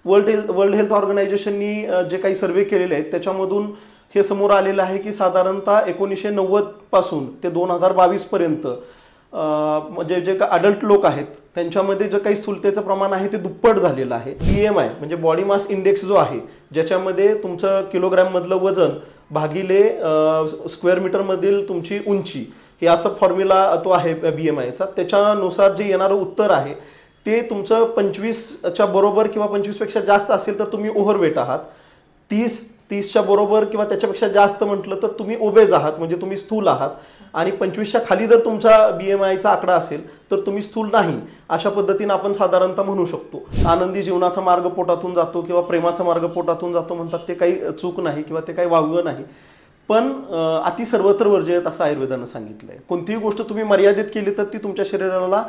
World health ऑर्गनायझेशननी जे काही सर्वे केलेले आहेत त्याच्यामधून हे समोर आलेलं आहे की साधारणतः 1990 पासून ते 2022 पर्यंत म्हणजे जे का अडल्ट लोक आहेत त्यांच्यामध्ये जे काही स्थूलतेचं प्रमाण आहे ते दुप्पट झालेलं आहे. BMI म्हणजे बॉडी मास इंडेक्स जो आहे, ज्याच्यामध्ये तुमचं किलोग्रॅममधलं वजन भागिले स्क्वेअर मीटरमधील तुमची उंची, याचा फॉर्म्युला तो आहे BMIचा. त्याच्यानुसार जे येणारं उत्तर आहे ते तुमचं 25च्या बरोबर किंवा 25पेक्षा जास्त असेल तर तुम्ही ओव्हरवेट आहात. 30च्या बरोबर किंवा त्याच्यापेक्षा जास्त म्हटलं तर तुम्ही ओबेज आहात, म्हणजे तुम्ही स्थूल आहात. आणि 25च्या खाली जर तुमचा BMIचा आकडा असेल तर तुम्ही स्थूल नाही, अशा पद्धतीने आपण साधारणतः म्हणू शकतो. आनंदी जीवनाचा मार्ग पोटातून जातो किंवा प्रेमाचा मार्ग पोटातून जातो म्हणतात, ते काही चूक नाही किंवा ते काही वावगं नाही. पण अति सर्वत्र वर्जयत असं आयुर्वेदानं सांगितलंय. कोणतीही गोष्ट तुम्ही मर्यादित केली तर ती तुमच्या शरीराला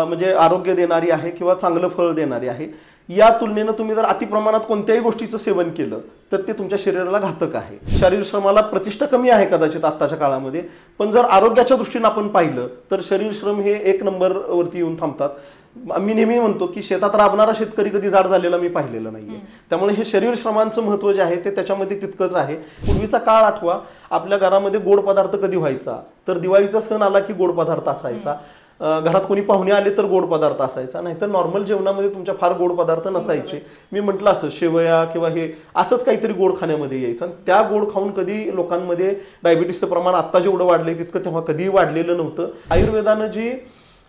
म्हणजे आरोग्य देणारी आहे किंवा चांगलं फळ देणारी आहे. या तुलनेनं तुम्ही जर अति प्रमाणात कोणत्याही गोष्टीचं सेवन केलं तर ते तुमच्या शरीराला घातक आहे. शरीर श्रमाला प्रतिष्ठा कमी आहे कदाचित आत्ताच्या काळामध्ये, पण जर आरोग्याच्या दृष्टीने आपण पाहिलं तर शरीर श्रम हे 1 नंबरवरती येऊन थांबतात. मी नेहमी म्हणतो की शेतात राबणारा शेतकरी कधी जाड झालेला मी पाहिलेला नाहीये. त्यामुळे हे शरीर श्रमांचं महत्त्व जे आहे ते त्याच्यामध्ये तितकंच आहे. पूर्वीचा काळ आठवा, आपल्या घरामध्ये गोड पदार्थ कधी व्हायचा तर दिवाळीचा सण आला की गोड पदार्थ असायचा. घरात कोणी पाहुणे आले तर गोड पदार्थ असायचा, नाहीतर नॉर्मल जेवणामध्ये तुमच्या फार गोड पदार्थ नसायचे. मी म्हटलं असं शेवया किंवा हे असंच काहीतरी गोड खाण्यामध्ये यायचं. आणि त्या गोड खाऊन कधी लोकांमध्ये डायबिटीसचं प्रमाण आत्ता जेवढं वाढलंय तितकं तेव्हा कधीही वाढलेलं नव्हतं. आयुर्वेदानं जी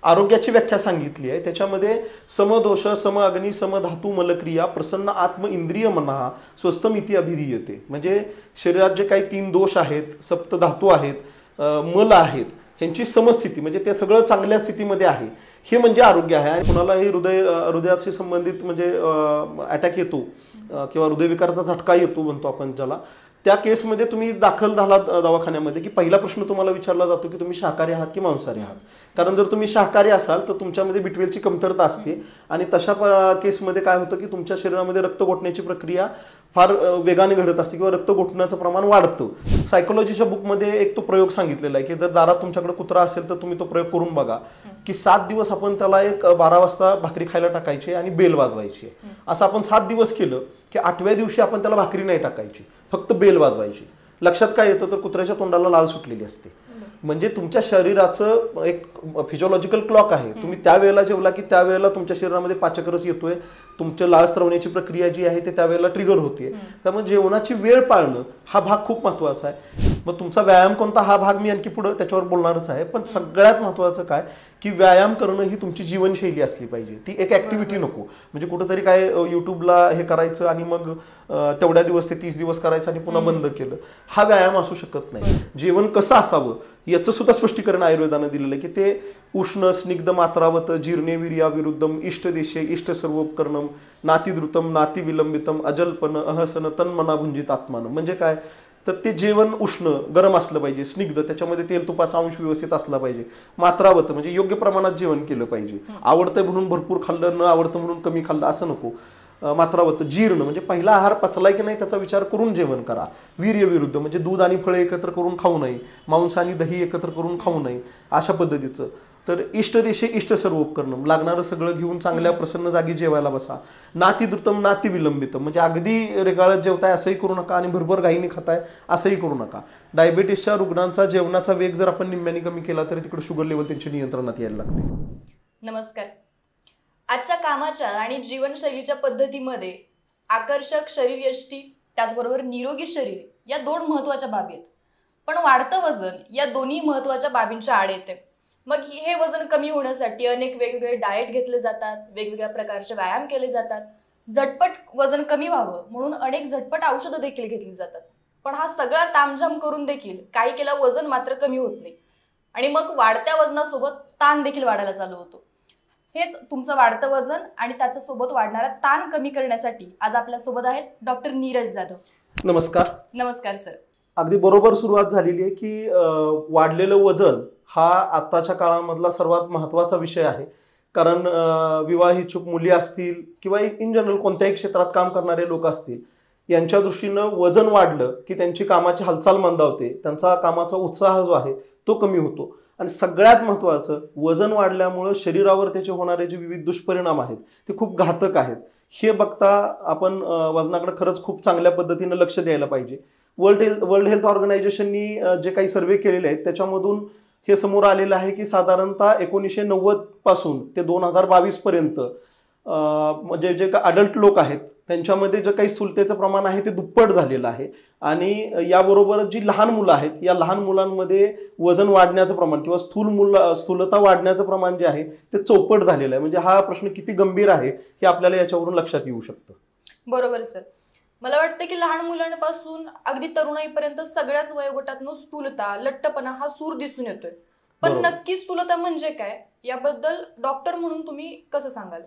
आरोग्याची व्याख्या सांगितली आहे त्याच्यामध्ये समदोष सम अग्नी सम धातू मलक्रिया प्रसन्न आत्म इंद्रिय मना स्वस्तमिती अभिधीयते. म्हणजे शरीरात जे काही 3 दोष आहेत, सप्त धातू आहेत, मल आहेत, ह्यांची समस्थिती म्हणजे ते सगळं चांगल्या स्थितीमध्ये आहे, हे म्हणजे आरोग्य आहे. आणि कुणालाही हृदयाशी संबंधित म्हणजे अटॅक येतो किंवा हृदयविकाराचा झटका येतो म्हणतो आपण ज्याला, त्या केसमध्ये तुम्ही दाखल झालात दवाखान्यामध्ये की पहिला प्रश्न तुम्हाला विचारला जातो की तुम्ही शाकाहारी आहात की मांसाहारी आहात. कारण जर तुम्ही शाकाहारी असाल तर तुमच्यामध्ये B12ची कमतरता असते आणि तशा केसमध्ये काय होतं की तुमच्या शरीरामध्ये रक्त गोठण्याची प्रक्रिया फार वेगाने घडत असते किंवा रक्त गोठण्याचं प्रमाण वाढतं. सायकोलॉजीच्या बुकमध्ये एक तो प्रयोग सांगितलेला आहे की जर दारात तुमच्याकडे कुत्रा असेल तर तुम्ही तो प्रयोग करून बघा की 7 दिवस आपण त्याला एक 12 वाजता भाकरी खायला टाकायची आणि बेल वाजवायची. असं आपण 7 दिवस केलं की 8व्या दिवशी आपण त्याला भाकरी नाही टाकायची, फक्त बेल वाजवायची. लक्षात काय येतं तर कुत्र्याच्या तोंडाला लाल सुटलेली असते. म्हणजे तुमच्या शरीराचं एक फिजिओलॉजिकल क्लॉक आहे. तुम्ही त्यावेळेला जेवला की त्यावेळेला तुमच्या शरीरामध्ये पाचकरस येतोय, तुमच्या लाळ स्त्रवण्याची प्रक्रिया जी आहे ते त्यावेळेला ट्रिगर होते. त्यामुळे जेवणाची वेळ पाळणं हा भाग खूप महत्त्वाचा आहे. मग तुमचा व्यायाम कोणता हा भाग मी आणखी पुढे त्याच्यावर बोलणारच आहे. पण सगळ्यात महत्त्वाचं काय की व्यायाम करणं ही तुमची जीवनशैली असली पाहिजे, ती एक ऍक्टिव्हिटी नको. म्हणजे कुठंतरी काय युट्यूबला हे करायचं आणि मग तेवढ्या दिवस ते 30 दिवस करायचं आणि पुन्हा बंद केलं, हा व्यायाम असू शकत नाही. जेवण कसं असावं याचं सुद्धा स्पष्टीकरण आयुर्वेदानं दिलेलं आहे की ते उष्ण स्निग्ध मात्रावत जीर्णे वीर्या विरुद्धम इष्ट देशे इष्ट सर्वोपकरणम नातिद्रुतम नाति विलंबितम अजल्पन अहसन तन्मना भुंजित आत्मान. म्हणजे काय तर ते जेवण उष्ण गरम असलं पाहिजे, स्निग्ध, त्याच्यामध्ये तेल तुपाचा अंश व्यवस्थित असला पाहिजे, मात्रावत म्हणजे योग्य प्रमाणात जेवण केलं पाहिजे. आवडतंय म्हणून भरपूर खाल्लं, न आवडतं म्हणून कमी खाल्लं असं नको. मात्रावत जीर्ण म्हणजे पहिला आहार पचलाय की नाही त्याचा विचार करून जेवण करा. वीर्य विरुद्ध म्हणजे दूध आणि फळे एकत्र करून खाऊ नये, मांस आणि दही एकत्र करून खाऊ नये, अशा पद्धतीचं. तर इष्ट देशे इष्ट सर्वोपकरणम, लागणारं सगळं घेऊन चांगल्या प्रसन्न जागी जेवायला बसा. नाती द्रुतम नाती विलंबितम म्हणजे अगदी रेगाळत जेवताय असंही करू नका आणि भरभर घाईने खाताय असंही करू नका. डायबिटीसच्या रुग्णांचा जेवणाचा वेग जर आपण निम्म्याने कमी केला तरी तिकडे शुगर लेवल त्यांच्या नियंत्रणात यायला लागते. नमस्कार. आजच्या कामाच्या आणि जीवनशैलीच्या पद्धतीमध्ये आकर्षक शरीरयष्टी त्याचबरोबर निरोगी शरीर या 2 महत्त्वाच्या बाबी आहेत. पण वाढतं वजन या दोन्ही महत्त्वाच्या बाबींच्या आड येते. मग हे वजन कमी होण्यासाठी अनेक वेगवेगळे डाएट घेतले जातात, वेगवेगळ्या प्रकारचे व्यायाम केले जातात, झटपट वजन कमी व्हावं म्हणून अनेक झटपट औषधं देखील घेतली जातात. पण हा सगळा तामझाम करून देखील काही केला वजन मात्र कमी होत नाही आणि मग वाढत्या वजनासोबत ताण देखील वाढायला चालू होतो. हेच तुमचं वाढतं वजन आणि त्याच्या सोबत वाढणारा ताण कमी करण्यासाठी आज आपल्या सोबत आहेत डॉक्टर नीरज जाधव. नमस्कार. नमस्कार सर. अगदी बरोबर सुरुवात झालेली आहे की वाढलेलं वजन हा आत्ताच्या काळामधला सर्वात महत्त्वाचा विषय आहे. कारण विवाह इच्छुक मुली असतील किंवा इन जनरल कोणत्याही क्षेत्रात काम करणारे लोक असतील, यांच्या दृष्टीनं वजन वाढलं की त्यांची कामाची हालचाल मंदावते, त्यांचा कामाचा उत्साह जो आहे तो कमी होतो. आणि सगळ्यात महत्त्वाचं, वजन वाढल्यामुळं शरीरावर त्याचे होणारे जे विविध दुष्परिणाम आहेत ते खूप घातक आहेत. हे बघता आपण वजनाकडे खरंच खूप चांगल्या पद्धतीनं लक्ष द्यायला पाहिजे. वर्ल्ड हेल्थ ऑर्गनायझेशननी जे काही सर्वे केलेले आहेत त्याच्यामधून हे समोर आलेलं आहे की साधारणतः 1990 पासून ते 2022 पर्यंत म्हणजे जे अडल्ट लोक आहेत त्यांच्यामध्ये जे काही स्थूलतेचं प्रमाण आहे ते दुप्पट झालेलं आहे. आणि याबरोबर जी लहान मुलं आहेत या लहान मुलांमध्ये वजन वाढण्याचं प्रमाण किंवा स्थूलता वाढण्याचं प्रमाण जे आहे ते चौपट झालेलं आहे. म्हणजे हा प्रश्न किती गंभीर आहे हे आपल्याला याच्यावरून लक्षात येऊ शकतं. बरोबर सर. मला वाटतं की लहान मुलांपासून अगदी तरुणाईपर्यंत सगळ्याच वयोगटातून स्थूलता, लठ्ठपणा हा सूर दिसून येतोय. पण नक्की स्थूलता म्हणजे काय याबद्दल डॉक्टर म्हणून तुम्ही कसं सांगाल?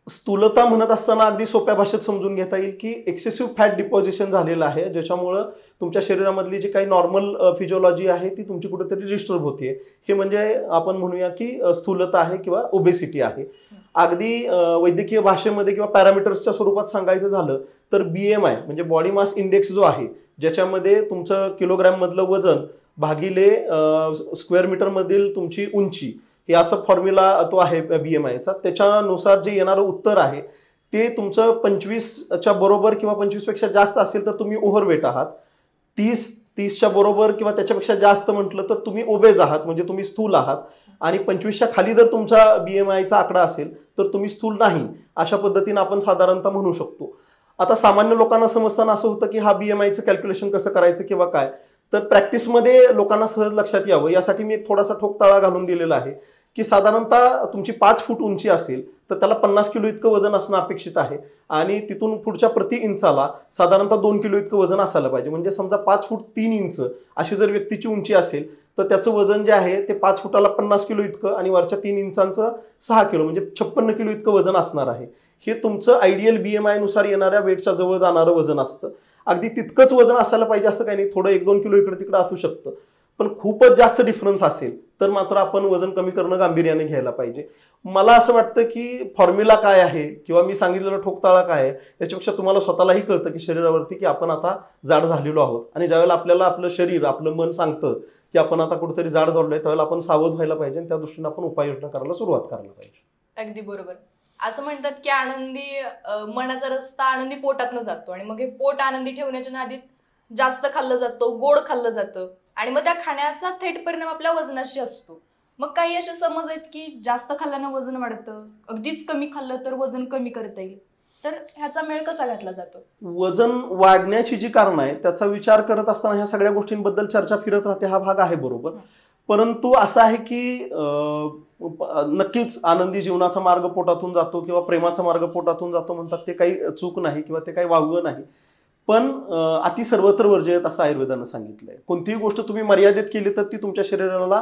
स्थूलता म्हणत असताना अगदी सोप्या भाषेत समजून घेता येईल की एक्सेसिव्ह फॅट डिपॉझिशन झालेलं आहे, ज्याच्यामुळं तुमच्या शरीरामधली जी काही नॉर्मल फिजिओलॉजी आहे ती तुमची कुठेतरी डिस्टर्ब होतीये. हे म्हणजे आपण म्हणूया की स्थूलता आहे किंवा ओबेसिटी आहे. अगदी वैद्यकीय भाषेमध्ये किंवा पॅरामीटर्सच्या स्वरूपात सांगायचं झालं तर BMI म्हणजे बॉडी मास इंडेक्स जो आहे, ज्याच्यामध्ये तुमचं किलोग्रॅम मधलं वजन भागिले स्क्वेअर मीटर मधील तुमची उंची याचा फॉर्म्युला तो आहे BMIचा. त्याच्यानुसार जे येणारं उत्तर आहे ते तुमचं 25च्या बरोबर किंवा 25पेक्षा जास्त असेल तर तुम्ही ओव्हरवेट आहात. 30च्या बरोबर किंवा त्याच्यापेक्षा जास्त म्हटलं तर तुम्ही ओबेज आहात, म्हणजे तुम्ही स्थूल आहात. आणि 25च्या खाली जर तुमचा BMIचा आकडा असेल तर तुम्ही स्थूल नाही, अशा पद्धतीने आपण साधारणतः म्हणू शकतो. आता सामान्य लोकांना समजताना असं होतं की हा BMIचं कॅल्क्युलेशन कसं करायचं किंवा काय, तर प्रॅक्टिसमध्ये लोकांना सहज लक्षात यावं यासाठी मी एक थोडासा ठोकताळा घालून दिलेला आहे की साधारणतः तुमची 5 फूट उंची असेल तर त्याला 50 किलो इतकं वजन असणं अपेक्षित आहे. आणि तिथून पुढच्या प्रति इंचाला साधारणतः 2 किलो इतकं वजन असायला पाहिजे. म्हणजे समजा 5 फूट 3 इंच अशी जर व्यक्तीची उंची असेल तर त्याचं वजन जे आहे ते 5 फुटाला 50 किलो इतकं आणि वरच्या 3 इंचांचं 6 किलो म्हणजे 56 किलो इतकं वजन असणार आहे. हे तुमचं आयडियल BMI नुसार येणाऱ्या वेटच्या जवळ जाणारं वजन असतं. अगदी तितकंच वजन असायला पाहिजे असं काही नाही, थोडं 1-2 किलो इकडे तिकडे असू शकतं. पण खूपच जास्त डिफरन्स असेल तर मात्र आपण वजन कमी करणं गांभीर्याने घ्यायला पाहिजे. मला असं वाटतं की फॉर्म्युला काय आहे किंवा मी सांगितलेला ठोकताळा काय आहे याच्यापेक्षा तुम्हाला स्वतःलाही कळतं की शरीरावरती की आपण आता जाड झालेलो आहोत. आणि ज्यावेळेला आपल्याला आपलं शरीर आपलं मन सांगतं की आपण आता कुठेतरी जाड झालोय त्यावेळेला आपण सावध व्हायला पाहिजे आणि त्या दृष्टीने आपण उपाययोजना करायला सुरुवात करायला पाहिजे. अगदी बरोबर. असं म्हणतात की आनंदी मनाचा रस्ता आनंदी पोटातनं जातो आणि मग हे पोट आनंदी ठेवण्याच्या नादीत जास्त खाल्लं जातं, गोड खाल्लं जातं आणि मग त्या खाण्याचा थेट परिणाम आपल्या वजनाशी असतो. मग काही असे समज आहेत की जास्त खाल्ल्यानं वजन वाढतं, अगदीच कमी खाल्लं तर वजन कमी करता येईल, तर ह्याचा मेळ कसा घातला जातो? वजन वाढण्याची जी कारण आहे त्याचा विचार करत असताना ह्या सगळ्या गोष्टींबद्दल चर्चा फिरत राहते, हा भाग आहे बरोबर. परंतु असं आहे की नक्कीच आनंदी जीवनाचा मार्ग पोटातून जातो किंवा प्रेमाचा मार्ग पोटातून जातो म्हणतात, ते काही चूक नाही किंवा ते काही वावगं नाही. पण अति सर्वत्र वर्जयत असं आयुर्वेदानं सांगितलंय. कोणतीही गोष्ट तुम्ही मर्यादित केली तर ती तुमच्या शरीराला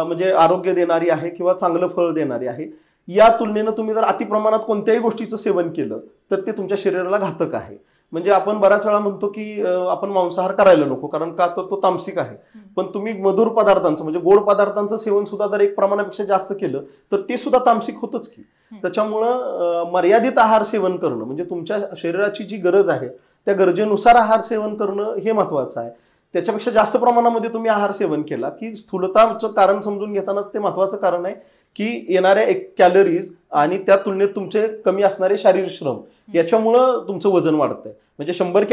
म्हणजे आरोग्य देणारी आहे किंवा चांगलं फळ देणारी आहे. या तुलनेनं तुम्ही जर अति प्रमाणात कोणत्याही गोष्टीचं सेवन केलं तर ते तुमच्या शरीराला घातक आहे. म्हणजे आपण बऱ्याच वेळा म्हणतो की आपण मांसाहार करायला नको, कारण का तर तो तामसिक आहे. पण तुम्ही मधुर पदार्थांचं म्हणजे गोड पदार्थांचं सेवन सुद्धा जर एक प्रमाणापेक्षा जास्त केलं तर ते सुद्धा तामसिक होतच की. त्याच्यामुळं मर्यादित आहार सेवन करणं म्हणजे तुमच्या शरीराची जी गरज आहे त्या गरजेनुसार आहार सेवन करणं हे महत्वाचं आहे. त्याच्यापेक्षा जास्त प्रमाणामध्ये तुम्ही आहार सेवन केला की स्थूलताचं कारण समजून घेतानाच ते महत्वाचं कारण आहे की येणाऱ्या कॅलरीज आणि त्या तुलनेत तुमचे कमी असणारे शारीरिक श्रम याच्यामुळं तुमचं वजन वाढतंय. म्हणजे 100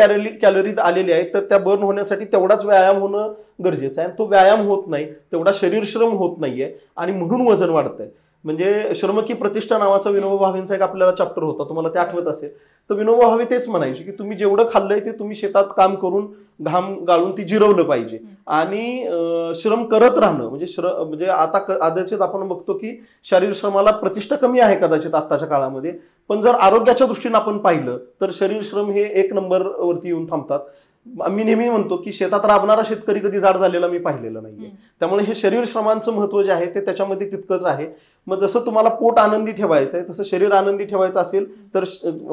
कॅलरीज आलेले आहेत तर त्या बर्न होण्यासाठी तेवढाच व्यायाम होणं गरजेचं आहे. तो व्यायाम होत नाही, तेवढा शरीर श्रम होत नाहीये आणि म्हणून वजन वाढतंय. म्हणजे श्रम की प्रतिष्ठा नावाचा विनोबा भावेंचा एक आपल्याला चॅप्टर होता, तुम्हाला ते आठवत असेल. तर विनोबा भावे तेच म्हणायचे की तुम्ही जेवढं खाल्लंय ते तुम्ही शेतात काम करून घाम गाळून ती जिरवलं पाहिजे आणि श्रम करत राहणं म्हणजे आता कदाचित आपण बघतो की शारीर श्रमाला प्रतिष्ठा कमी आहे कदाचित आत्ताच्या काळामध्ये, पण जर आरोग्याच्या दृष्टीने आपण पाहिलं तर शरीर श्रम हे 1 नंबरवरती येऊन थांबतात. मी नेहमी म्हणतो की शेतात राबणारा शेतकरी कधी जाड झालेला मी पाहिलेला नाहीये. त्यामुळे हे शरीर श्रमांचं महत्व जे आहे ते त्याच्यामध्ये तितकंच आहे. मग जसं तुम्हाला पोट आनंदी ठेवायचं आहे तसं शरीर आनंदी ठेवायचं असेल तर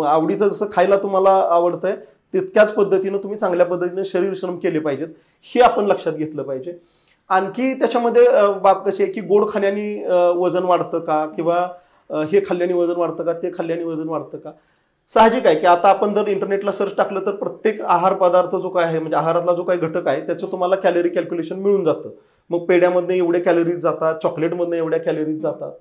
आवडीचं जसं खायला तुम्हाला आवडतंय तितक्याच पद्धतीनं तुम्ही चांगल्या पद्धतीने शरीर श्रम केले पाहिजेत, हे आपण लक्षात घेतलं पाहिजे. आणखी त्याच्यामध्ये बाब कशी आहे की गोड खाण्याने वजन वाढतं का किंवा हे खाल्ल्याने वजन वाढतं का ते खाल्ल्याने वजन वाढतं का. साहजिक आहे की आता आपण जर इंटरनेटला सर्च टाकलं तर प्रत्येक आहार पदार्थ जो काय आहे म्हणजे आहारातला जो काही घटक आहे त्याचं तुम्हाला कॅलरी कॅल्क्युलेशन मिळून जातं. मग पेढ्यामधनं एवढ्या कॅलरीज जातात, चॉकलेटमधनं एवढ्या कॅलरीज जातात.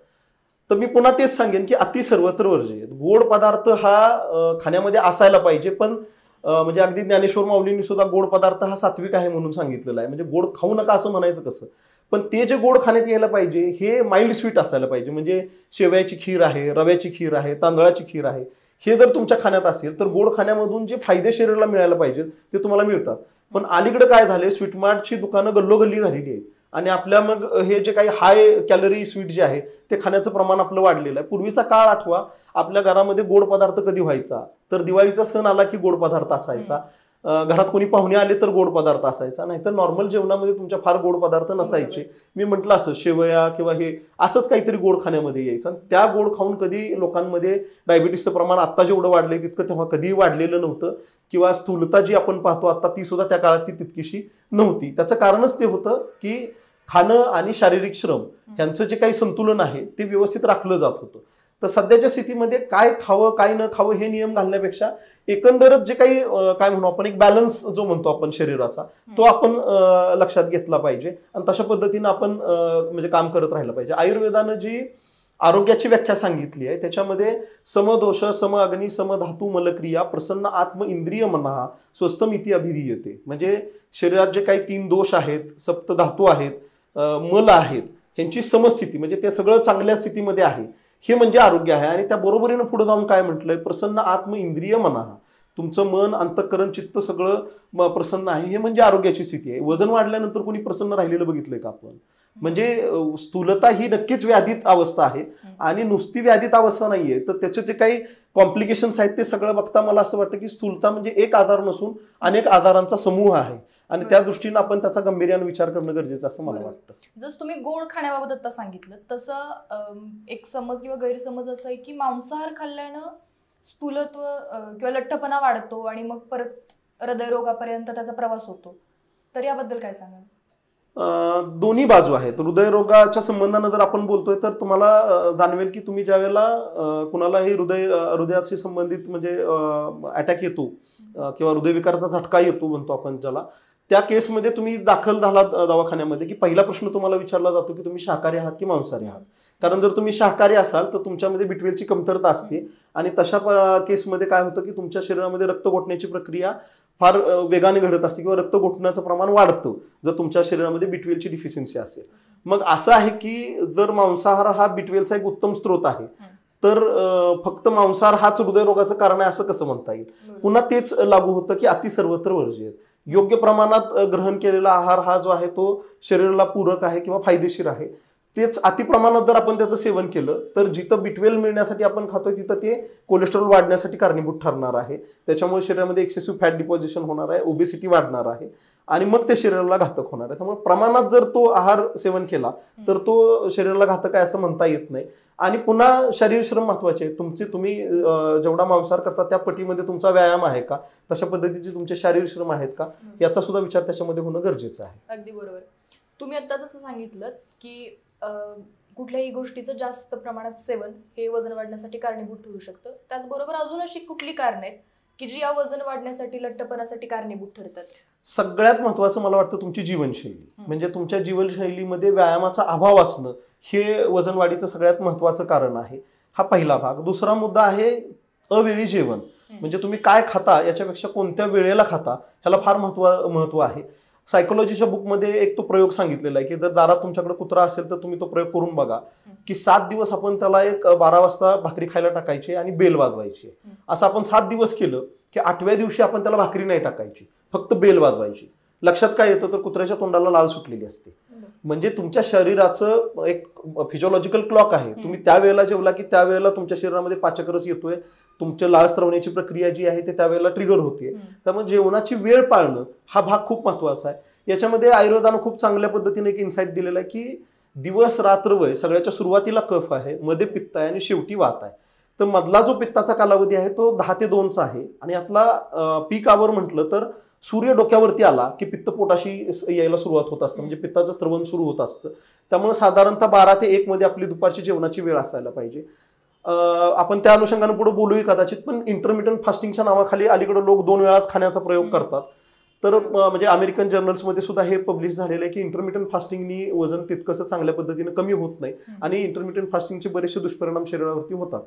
तर मी पुन्हा तेच सांगेन की अति सर्वत्र वर्ज्य. गोड पदार्थ हा खाण्यामध्ये असायला पाहिजे, पण म्हणजे अगदी ज्ञानेश्वर माऊलींनी सुद्धा गोड पदार्थ हा सात्विक आहे म्हणून सांगितलेला आहे. म्हणजे गोड खाऊ नका असं म्हणायचं कसं, पण ते जे गोड खाण्यात यायला पाहिजे हे माइल्ड स्वीट असायला पाहिजे. म्हणजे शेवयाची खीर आहे, रव्याची खीर आहे, तांदळाची खीर आहे, हे जर तुमच्या खाण्यात असेल तर गोड खाण्यामधून जे फायदे शरीराला मिळायला पाहिजेत ते तुम्हाला मिळतात. पण अलीकडे काय झाले, स्वीटमार्टची दुकानं गल्लोगल्ली झालेली आहेत आणि आपल्या मग हे जे काही हाय कॅलरी स्वीट जे आहे ते खाण्याचं प्रमाण आपलं वाढलेलं आहे. पूर्वीचा काळ आठवा, आपल्या घरामध्ये गोड पदार्थ कधी व्हायचा तर दिवाळीचा सण आला की गोड पदार्थ असायचा, घरात कोणी पाहुणे आले तर गोड पदार्थ असायचा, नाहीतर नॉर्मल जेवणामध्ये तुमच्या फार गोड पदार्थ नसायचे. मी म्हटलं असं शेवया किंवा हे असंच काहीतरी गोड खाण्यामध्ये यायचं. त्या गोड खाऊन कधी लोकांमध्ये डायबिटीसचं प्रमाण आता जेवढं वाढलंय तितकं तेव्हा कधीही वाढलेलं नव्हतं, किंवा स्थूलता जी आपण पाहतो आता ती सुद्धा त्या काळात ती तितकीशी नव्हती. त्याचं कारणच ते होतं की खाणं आणि शारीरिक श्रम यांचं जे काही संतुलन आहे ते व्यवस्थित राखलं जात होतं. तर सध्याच्या स्थितीमध्ये काय खावं काय न खावं हे नियम घालण्यापेक्षा एकंदरच जे काही काय म्हणू आपण एक बॅलन्स जो म्हणतो आपण शरीराचा तो आपण लक्षात घेतला पाहिजे आणि तशा पद्धतीनं आपण म्हणजे काम करत राहिलं पाहिजे. आयुर्वेदानं जी आरोग्याची व्याख्या सांगितली आहे त्याच्यामध्ये समदोष सम अग्नी सम धातू मलक्रिया प्रसन्न आत्म इंद्रिय मना स्वस्थमिती अभिधीयते. म्हणजे शरीरात जे काही 3 दोष आहेत, सप्त धातू आहेत, मल आहेत, ह्यांची समस्थिती म्हणजे ते सगळं चांगल्या स्थितीमध्ये आहे हे म्हणजे आरोग्य आहे. आणि त्या बरोबरीनं पुढे जाऊन काय म्हटलंय, प्रसन्न आत्म इंद्रिय मना, तुमचं मन अंतःकरण चित्त सगळं प्रसन्न आहे हे म्हणजे आरोग्याची स्थिती आहे. वजन वाढल्यानंतर कोणी प्रसन्न राहिलेलं बघितलंय का आपण? म्हणजे स्थूलता ही नक्कीच व्याधित अवस्था आहे आणि नुसती व्याधित अवस्था नाहीये, तर त्याचे जे काही कॉम्प्लिकेशन्स आहेत ते सगळं बघता मला असं वाटतं की स्थूलता म्हणजे एक आजार नसून अनेक आजारांचा समूह आहे आणि त्या दृष्टीने आपण त्याचा गांभीर्याने विचार करणं गरजेचं असं मला वाटतं. जसं तुम्ही गोड खाण्याबाबत आता सांगितलं तसं एक समज किंवा गैरसमज असं आहे की मांसाहार खाल्ल्यानं स्थूलत्व किंवा लठ्ठपणा वाढतो आणि मग परत हृदयरोगापर्यंत त्याचा प्रवास होतो, तर याबद्दल काय सांगाल? दोन्ही बाजू आहेत. हृदयरोगाच्या संबंधानं जर आपण बोलतोय तर तुम्हाला जाणवेल की तुम्ही ज्या वेळेला कुणालाही हृदयाशी संबंधित म्हणजे अटॅक येतो किंवा हृदयविकाराचा झटका येतो म्हणतो आपण ज्याला, त्या केसमध्ये तुम्ही दाखल झाला दवाखान्यामध्ये की पहिला प्रश्न तुम्हाला विचारला जातो की तुम्ही शाकाहारी आहात की मांसाहारी आहात. कारण जर तुम्ही शाकाहारी असाल तर तुमच्यामध्ये B12ची कमतरता असते आणि तशा केसमध्ये काय होतं की तुमच्या शरीरामध्ये रक्त गोठण्याची प्रक्रिया फार वेगाने घडत असते किंवा रक्त गोठण्याचं प्रमाण वाढतं जर तुमच्या शरीरामध्ये B12ची डिफिशियन्सी असेल. मग असं आहे की जर मांसाहार हा B12चा एक उत्तम स्रोत आहे तर फक्त मांसाहार हाच हृदयरोगाचं कारण आहे असं कसं म्हणता येईल? पुन्हा तेच लागू होतं की अति सर्वत्र वर्ज्य. योग्य प्रमाणात ग्रहण केलेला आहार हा जो आहे तो शरीराला पूरक आहे किंवा फायदेशीर आहे. तेच अति प्रमाणात जर आपण त्याचं सेवन केलं तर जिथं B12 मिळण्यासाठी आपण खातोय तिथं ते कोलेस्ट्रॉल वाढण्यासाठी कारणीभूत ठरणार आहे. त्याच्यामुळे शरीरामध्ये एक्सेसिव्ह फॅट डिपॉझिशन होणार आहे, ओबेसिटी वाढणार आहे आणि मग ते शरीराला घातक होणार आहे. त्यामुळे प्रमाणात जर तो आहार सेवन केला तर तो शरीराला घातक आहे असं म्हणता येत नाही. आणि पुन्हा शरीर श्रम महत्वाचे आहे. तुम्ही जेवढा मांसाहार करता त्या पटीमध्ये तुमचा व्यायाम आहे का, तशा पद्धतीचे तुमचे शारीरिक श्रम आहेत का, याचा सुद्धा विचार त्याच्यामध्ये होणं गरजेचं आहे. अगदी बरोबर. तुम्ही आता जसं सांगितलं की कुठल्याही गोष्टीचं जास्त प्रमाणात सेवन हे वजन वाढण्यासाठी कारणीभूत ठरू शकतं, त्याचबरोबर अजून अशी कुठली कारण आहेत की जी या वजन वाढण्यासाठी लठ्ठपणासाठी कारणीभूत ठरतात? सगळ्यात महत्वाचं मला वाटतं तुमची जीवनशैली. म्हणजे तुमच्या जीवनशैलीमध्ये व्यायामाचा अभाव असणं हे वजन वाढीचं सगळ्यात महत्वाचं कारण आहे. हा पहिला भाग. दुसरा मुद्दा आहे अवेळी जेवण. म्हणजे तुम्ही काय खाता याच्यापेक्षा कोणत्या वेळेला खाता ह्याला फार महत्व आहे. सायकोलॉजीच्या बुकमध्ये एक तो प्रयोग सांगितलेला आहे की जर दारात तुमच्याकडे कुत्रा असेल तर तुम्ही तो प्रयोग करून बघा की 7 दिवस आपण त्याला एक 12 वाजता भाकरी खायला टाकायची आणि बेल वाजवायची. असं आपण 7 दिवस केलं की 8व्या दिवशी आपण त्याला भाकरी नाही टाकायची, फक्त बेल वाजवायची. लक्षात काय येतं तर कुत्र्याच्या तोंडाला लाल सुटलेली असते. म्हणजे तुमच्या शरीराचं एक फिजिओलॉजिकल क्लॉक आहे. तुम्ही त्या वेळेला जेवला की त्यावेळेला तुमच्या शरीरामध्ये पाचकरस येतोय, तुमच्या लाळ स्त्रवण्याची प्रक्रिया जी आहे ते त्यावेळेला ट्रिगर होते. त्यामुळे जेवणाची वेळ पाळणं हा भाग खूप महत्वाचा आहे. याच्यामध्ये आयुर्वेदानं खूप चांगल्या पद्धतीने एक इन्साइट दिलेला आहे की दिवस रात्र वय सगळ्याच्या सुरुवातीला कफ आहे, मध्ये पित्त आहे आणि शेवटी वात आहे. तर मधला जो पित्ताचा कालावधी आहे तो 10 ते 2चा आहे आणि यातला पीक आवर म्हटलं तर सूर्य डोक्यावरती आला की पित्त पोटाशी यायला सुरुवात होत असतं, म्हणजे पित्ताचं स्त्रवण सुरू होत असतं. त्यामुळे साधारणतः 12 ते 1 मध्ये आपली दुपारची जेवणाची वेळ असायला पाहिजे. आपण त्या अनुषंगाने पुढे बोलूही कदाचित, पण इंटरमिटंट फास्टिंगच्या नावाखाली अलीकडे लोक 2 वेळाच खाण्याचा प्रयोग करतात. तर म्हणजे अमेरिकन जर्नल्समध्ये सुद्धा हे पब्लिश झालेलं आहे की इंटरमिटंट फास्टिंगनी वजन तितकंसं चांगल्या पद्धतीने कमी होत नाही आणि इंटरमिटंट फास्टिंगचे बरेचसे दुष्परिणाम शरीरावरती होतात.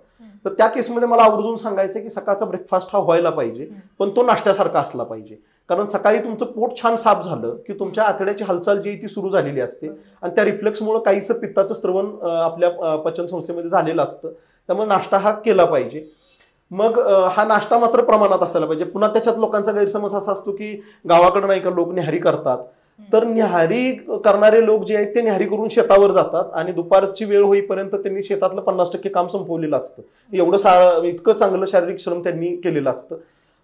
तर त्या केसमध्ये मला आवर्जून सांगायचं की सकाळचा ब्रेकफास्ट हा व्हायला पाहिजे, पण तो नाश्त्यासारखा असला पाहिजे. कारण सकाळी तुमचं पोट छान साफ झालं की तुमच्या आतड्याची हालचाल जी ती सुरू झालेली असते आणि त्या रिफ्लेक्समुळे काहीसं पित्ताचं स्त्रवण आपल्या पचन संस्थेमध्ये झालेलं असतं. त्यामुळे नाश्ता हा केला पाहिजे. मग हा नाश्ता मात्र प्रमाणात असायला पाहिजे. पुन्हा त्याच्यात लोकांचा गैरसमज असा असतो की गावाकडे नाही का लोक न्याहारी करतात, तर न्याहारी करणारे लोक जे आहेत ते न्याहारी करून शेतावर जातात आणि दुपारची वेळ होईपर्यंत त्यांनी शेतातलं 50% काम संपवलेलं असतं. एवढं इतकं चांगलं शारीरिक श्रम त्यांनी केलेलं असतं.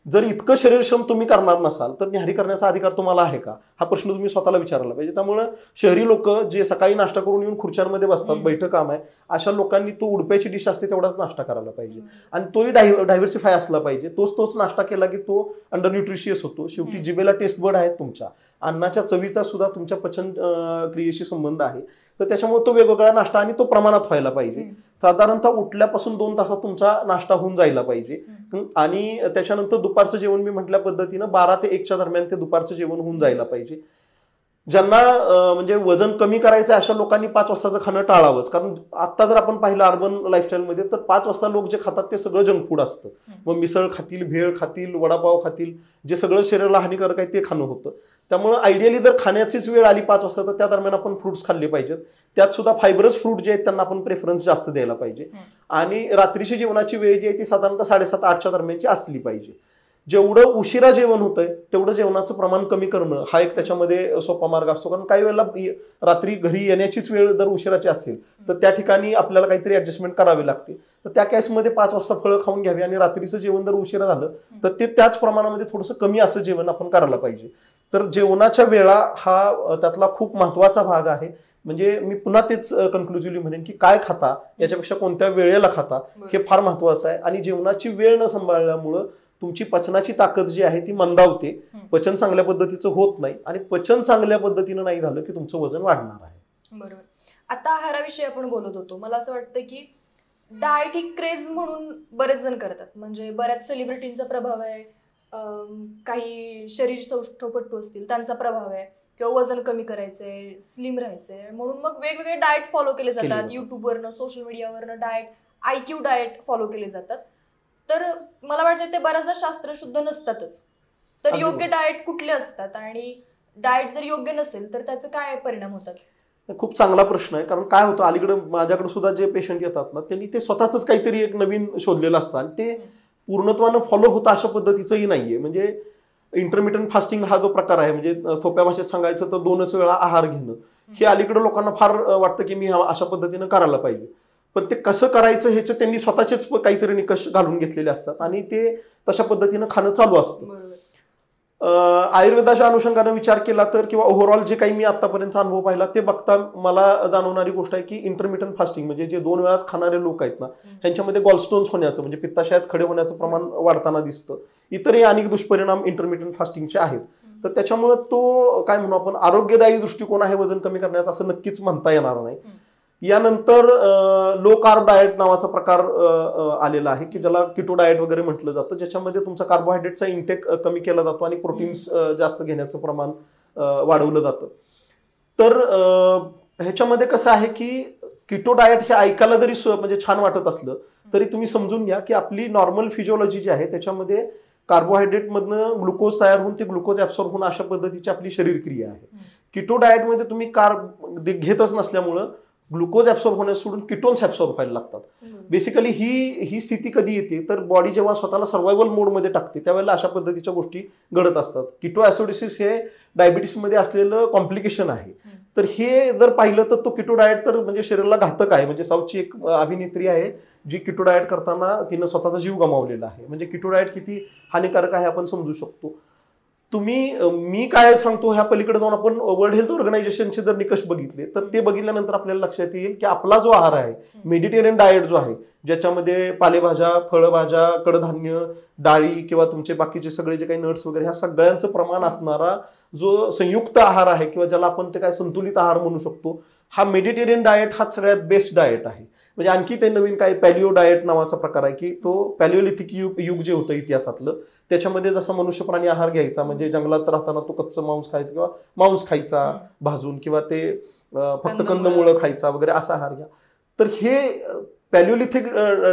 जर इतकं शरीर श्रम तुम्ही करणार नसाल तर न्याहारी करण्याचा अधिकार तुम्हाला आहे का, हा प्रश्न तुम्ही स्वतःला विचारायला पाहिजे. त्यामुळे शहरी लोक जे सकाळी नाश्ता करून येऊन खुर्च्यांमध्ये बसतात, बैठक काम आहे, अशा लोकांनी तो उडप्याची डिश असते तेवढाच नाश्ता करायला पाहिजे आणि तोही डायव्हर्सिफाय असला पाहिजे. तोच नाश्ता केला की तो अंडर न्यूट्रिशियस होतो. शेवटी जिभेला टेस्ट बर्ड आहेत तुमच्या, अन्नाच्या चवीचा सुद्धा तुमच्या पचन क्रियेशी संबंध आहे. तर त्याच्यामुळे तो वेगवेगळा नाश्ता आणि तो प्रमाणात व्हायला पाहिजे. साधारणतः उठल्यापासून 2 तासात तुमचा नाश्ता होऊन जायला पाहिजे आणि त्याच्यानंतर दुपारचं जेवण मी म्हटल्या पद्धतीनं 12 ते 1च्या दरम्यान ते दुपारचं जेवण होऊन जायला पाहिजे. ज्यांना म्हणजे वजन कमी करायचं अशा लोकांनी 5 वाजताचं खाणं टाळावंच. कारण आता जर आपण पाहिलं अर्बन लाईफस्टाईलमध्ये तर 5 वाजता लोक जे खातात ते सगळं जंक फूड असतं. मग मिसळ खातील, भेळ खातील, वडापाव खातील, जे सगळं शरीराला हानिकारक आहे ते खाणं होतं. त्यामुळे आयडियली जर खाण्याचीच वेळ आली 5 वाजता तर त्या दरम्यान आपण फ्रुट्स खाल्ले पाहिजेत. त्यात सुद्धा फायबरस फ्रूट जे आहेत त्यांना आपण प्रेफरन्स जास्त द्यायला पाहिजे. आणि रात्रीची जेवणाची वेळ जी आहे ती साधारणतः 7:30-8च्या दरम्यानची असली पाहिजे. जेवढं उशिरा जेवण होतंय तेवढं जेवणाचं प्रमाण कमी करणं हा एक त्याच्यामध्ये सोपा मार्ग असतो. कारण काही वेळेला रात्री घरी येण्याचीच वेळ जर उशिराची असेल तर त्या ठिकाणी आपल्याला काहीतरी ऍडजस्टमेंट करावी लागते. तर त्या केसमध्ये 5 वाजता फळं खाऊन घ्यावी आणि रात्रीचं जेवण जर उशिरा झालं तर ते त्याच प्रमाणामध्ये थोडंसं कमी असं जेवण आपण करायला पाहिजे. तर जेवणाच्या वेळा हा त्यातला खूप महत्वाचा भाग आहे. म्हणजे मी पुन्हा तेच कन्क्लुझिव्हली म्हणेन की काय खाता याच्यापेक्षा कोणत्या वेळेला खाता हे फार महत्वाचं आहे. आणि जेवणाची वेळ न सांभाळल्यामुळं तुमची पचनाची ताकद जी आहे ती मंदावते, पचन चांगल्या पद्धतीचं होत नाही आणि पचन चांगल्या पद्धतीनं नाही झालं की तुमचं वजन वाढणार आहे. बरोबर. आता आहाराविषयी आपण बोलत होतो. मला असं वाटतं की डाएट ही क्रेज म्हणून बरेच जण करतात. म्हणजे बऱ्याच सेलिब्रिटींचा प्रभाव आहे, काही शरीर सौष्ठवपटू असतील त्यांचा प्रभाव आहे, किंवा वजन कमी करायचंय, स्लिम राहायचंय म्हणून मग वेगवेगळे डाएट फॉलो केले जातात. युट्यूबवरनं, सोशल मीडियावरनं डाएट, IQ डाएट फॉलो केले जातात. तर मला वाटतं ते बऱ्याचदा शास्त्रशुद्ध नसतातच. तर योग्य डाएट कुठले असतात आणि डाएट जर योग्य नसेल तर त्याचे काय परिणाम होतात? खूप चांगला प्रश्न आहे. कारण काय होतं, अलीकडे माझ्याकडे सुद्धा जे पेशंट येतात ना त्यांनी ते स्वतःच काहीतरी एक नवीन शोधलेलं असतं आणि ते पूर्णत्वानं फॉलो होतं अशा पद्धतीचंही नाहीये. म्हणजे इंटरमिटंट फास्टिंग हा जो प्रकार आहे, म्हणजे सोप्या भाषेत सांगायचं तर 2च वेळा आहार घेणं, हे अलीकडे लोकांना फार वाटतं की मी अशा पद्धतीनं करायला पाहिजे. पण ते कसं करायचं ह्याचे त्यांनी स्वतःचेच काहीतरी निकष घालून घेतलेले असतात आणि ते तशा पद्धतीनं खाणं चालू असतं. आयुर्वेदाच्या अनुषंगाने विचार केला तर किंवा ओव्हरऑल जे काही मी आतापर्यंत अनुभव पाहिला ते बघता मला जाणवणारी गोष्ट आहे की इंटरमिटंट फास्टिंग म्हणजे जे 2 वेळाच खाणारे लोक आहेत ना ह्यांच्यामध्ये गॉलस्टोन्स होण्याचं म्हणजे पित्ताशयात खडे होण्याचं प्रमाण वाढताना दिसतं. इतरही अनेक दुष्परिणाम इंटरमिटंट फास्टिंगचे आहेत. तर त्याच्यामुळे तो काय म्हणू आपण आरोग्यदायी दृष्टिकोन आहे वजन कमी करण्याचा असं नक्कीच म्हणता येणार नाही. यानंतर लो कार्ब डाएट नावाचा प्रकार आलेला आहे की ज्याला किटो डाएट वगैरे म्हटलं जातं, ज्याच्यामध्ये तुमचा कार्बोहायड्रेटचा इंटेक कमी केला जातो आणि प्रोटीन्स जास्त घेण्याचं प्रमाण वाढवलं जातं. तर ह्याच्यामध्ये कसं आहे की किटो डाएट हे ऐकायला जरी म्हणजे छान वाटत असलं तरी तुम्ही समजून घ्या की आपली नॉर्मल फिजिओलॉजी जी आहे त्याच्यामध्ये कार्बोहायड्रेटमधनं ग्लुकोज तयार होऊन ते ग्लुकोज ऍब्सॉर्ब होऊन अशा पद्धतीची आपली शरीर क्रिया आहे. किटो डाएटमध्ये तुम्ही कार्ब घेतच नसल्यामुळं ग्लुकोज ऍब्सॉर्ब होण्यास सोडून किटोन्स ऍब्सॉर्ब व्हायला लागतात. बेसिकली ही स्थिती कधी येते तर बॉडी जेव्हा स्वतःला सर्व्हायवल मोडमध्ये टाकते त्यावेळेला अशा पद्धतीच्या गोष्टी घडत असतात. किटो ऍसिडोसिस हे डायबिटीसमध्ये असलेलं कॉम्प्लिकेशन आहे. तर हे जर पाहिलं तर तो किटो डाएट तर म्हणजे शरीराला घातक आहे. म्हणजे साऊथची एक अभिनेत्री आहे जी किटो डाएट करताना तिनं स्वतःचा जीव गमावलेला आहे. म्हणजे किटो डाएट किती हानिकारक आहे आपण समजू शकतो. मी काय सांगतो ह्या पलीकडे जाऊन आपण वर्ल्ड हेल्थ ऑर्गनायझेशनचे जर निकष बघितले तर ते बघितल्यानंतर आपल्याला लक्षात येईल की आपला जो आहार आहे मेडिटेरियन डाएट जो आहे ज्याच्यामध्ये पालेभाज्या, फळभाज्या, कडधान्य, डाळी किंवा तुमचे बाकीचे सगळे जे काही नट्स वगैरे ह्या सगळ्यांचं प्रमाण असणारा जो संयुक्त आहार आहे किंवा ज्याला आपण ते काय संतुलित आहार म्हणू शकतो, हा मेडिटेरियन डाएट हा सगळ्यात बेस्ट डाएट आहे. म्हणजे आणखी ते नवीन काय पॅलिओ डाएट नावाचा प्रकार आहे की तो पॅलिओलिथिक युग जे होतं इतिहासातलं त्याच्यामध्ये जसा मनुष्य प्राणी आहार घ्यायचा म्हणजे जंगलात राहताना तो कच्चं मांस खायचा किंवा मांस खायचा भाजून किंवा ते फक्त कंदमुळं खायचा वगैरे असा आहार घ्या. तर हे पॅलिओलिथिक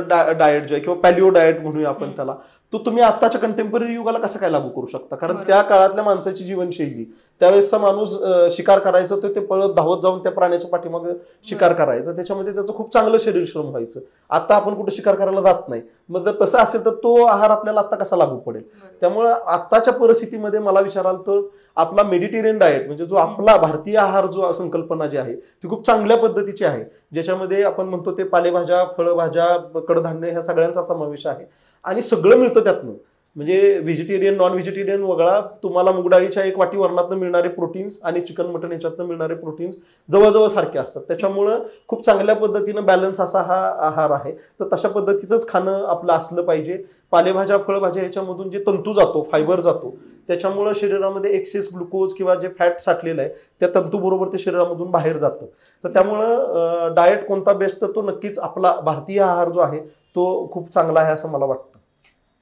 डाएट जे आहे किंवा पॅलिओ डाएट म्हणूया आपण त्याला, तो तुम्ही आताच्या कंटेम्पररी युगाला कसं काय लागू करू शकता? कारण त्या काळातल्या माणसाची जीवनशैली, त्यावेळेसचा माणूस शिकार करायचा तर ते पळत धावत जाऊन त्या प्राण्याच्या पाठीमागे शिकार करायचं, त्याच्यामध्ये त्याचं खूप चांगलं शरीर श्रम व्हायचं. आता आपण कुठे शिकार करायला जात नाही. मग जर तसं असेल तर तो आहार आपल्याला आता कसा लागू पडेल? त्यामुळे आताच्या परिस्थितीमध्ये मला विचाराल तर आपला मेडिटेरियन डाएट म्हणजे जो आपला भारतीय आहार जो संकल्पना जी आहे ती खूप चांगल्या पद्धतीची आहे, ज्याच्यामध्ये आपण म्हणतो ते पालेभाज्या, फळभाज्या, कडधान्य ह्या सगळ्यांचा समावेश आहे आणि सगळं मिळतं त्यातनं. म्हणजे व्हेजिटेरियन नॉन व्हेजिटेरियन वगळा तुम्हाला मुगडाळीच्या एक वाटी वरणातनं मिळणारे प्रोटीन्स आणि चिकन मटन याच्यातनं मिळणारे प्रोटीन्स जवळजवळ सारखे असतात. त्याच्यामुळं खूप चांगल्या पद्धतीनं बॅलन्स असा हा आहार आहे. तर तशा पद्धतीचंच खाणं आपलं असलं पाहिजे. पालेभाज्या फळभाज्या ह्याच्यामधून जे तंतू जातो, फायबर जातो, त्याच्यामुळं शरीरामध्ये एक्सेस ग्लुकोज किंवा जे फॅट साठलेलं आहे त्या तंतूबरोबर ते शरीरामधून बाहेर जातं. तर त्यामुळं डाएट कोणता बेस्ट तर तो नक्कीच आपला भारतीय आहार जो आहे तो खूप चांगला आहे असं मला वाटतं.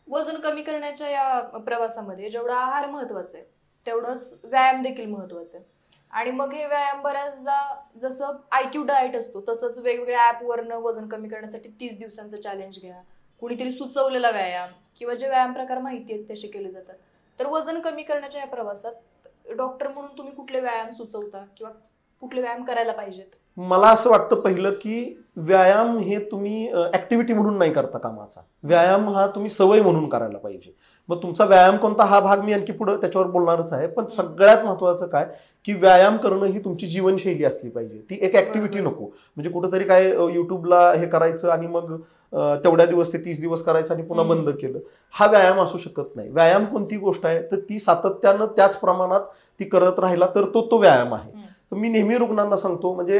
वजन कमी करण्याच्या या प्रवासामध्ये जेवढा आहार महत्वाचा आहे तेवढंच व्यायाम देखील महत्वाचा आहे. आणि मग हे व्यायाम बऱ्याचदा जसं IQ डाएट असतो तसंच वेगवेगळ्या ॲपवरनं वजन कमी करण्यासाठी 30 दिवसांचं चॅलेंज घ्या, कुणीतरी सुचवलेला व्यायाम किंवा जे व्यायाम प्रकार माहिती आहेत तसे केले जातात. तर वजन कमी करण्याच्या या प्रवासात डॉक्टर म्हणून तुम्ही कुठले व्यायाम सुचवता किंवा कुठले व्यायाम करायला पाहिजेत? मला असं वाटतं पहिलं की व्यायाम हे तुम्ही ऍक्टिव्हिटी म्हणून नाही करता कामाचा. व्यायाम हा तुम्ही सवय म्हणून करायला पाहिजे. मग तुमचा व्यायाम कोणता हा भाग मी आणखी पुढे त्याच्यावर बोलणारच आहे. पण सगळ्यात महत्वाचं काय की व्यायाम करणं ही तुमची जीवनशैली असली पाहिजे, ती एक ऍक्टिव्हिटी नको. म्हणजे कुठंतरी काय युट्यूबला हे करायचं आणि मग तेवढ्या दिवस ते 30 दिवस करायचं आणि पुन्हा बंद केलं, हा व्यायाम असू शकत नाही. व्यायाम कोणती गोष्ट आहे तर ती सातत्यानं त्याच प्रमाणात ती करत राहिला तर तो व्यायाम आहे. तर मी नेहमी रुग्णांना सांगतो, म्हणजे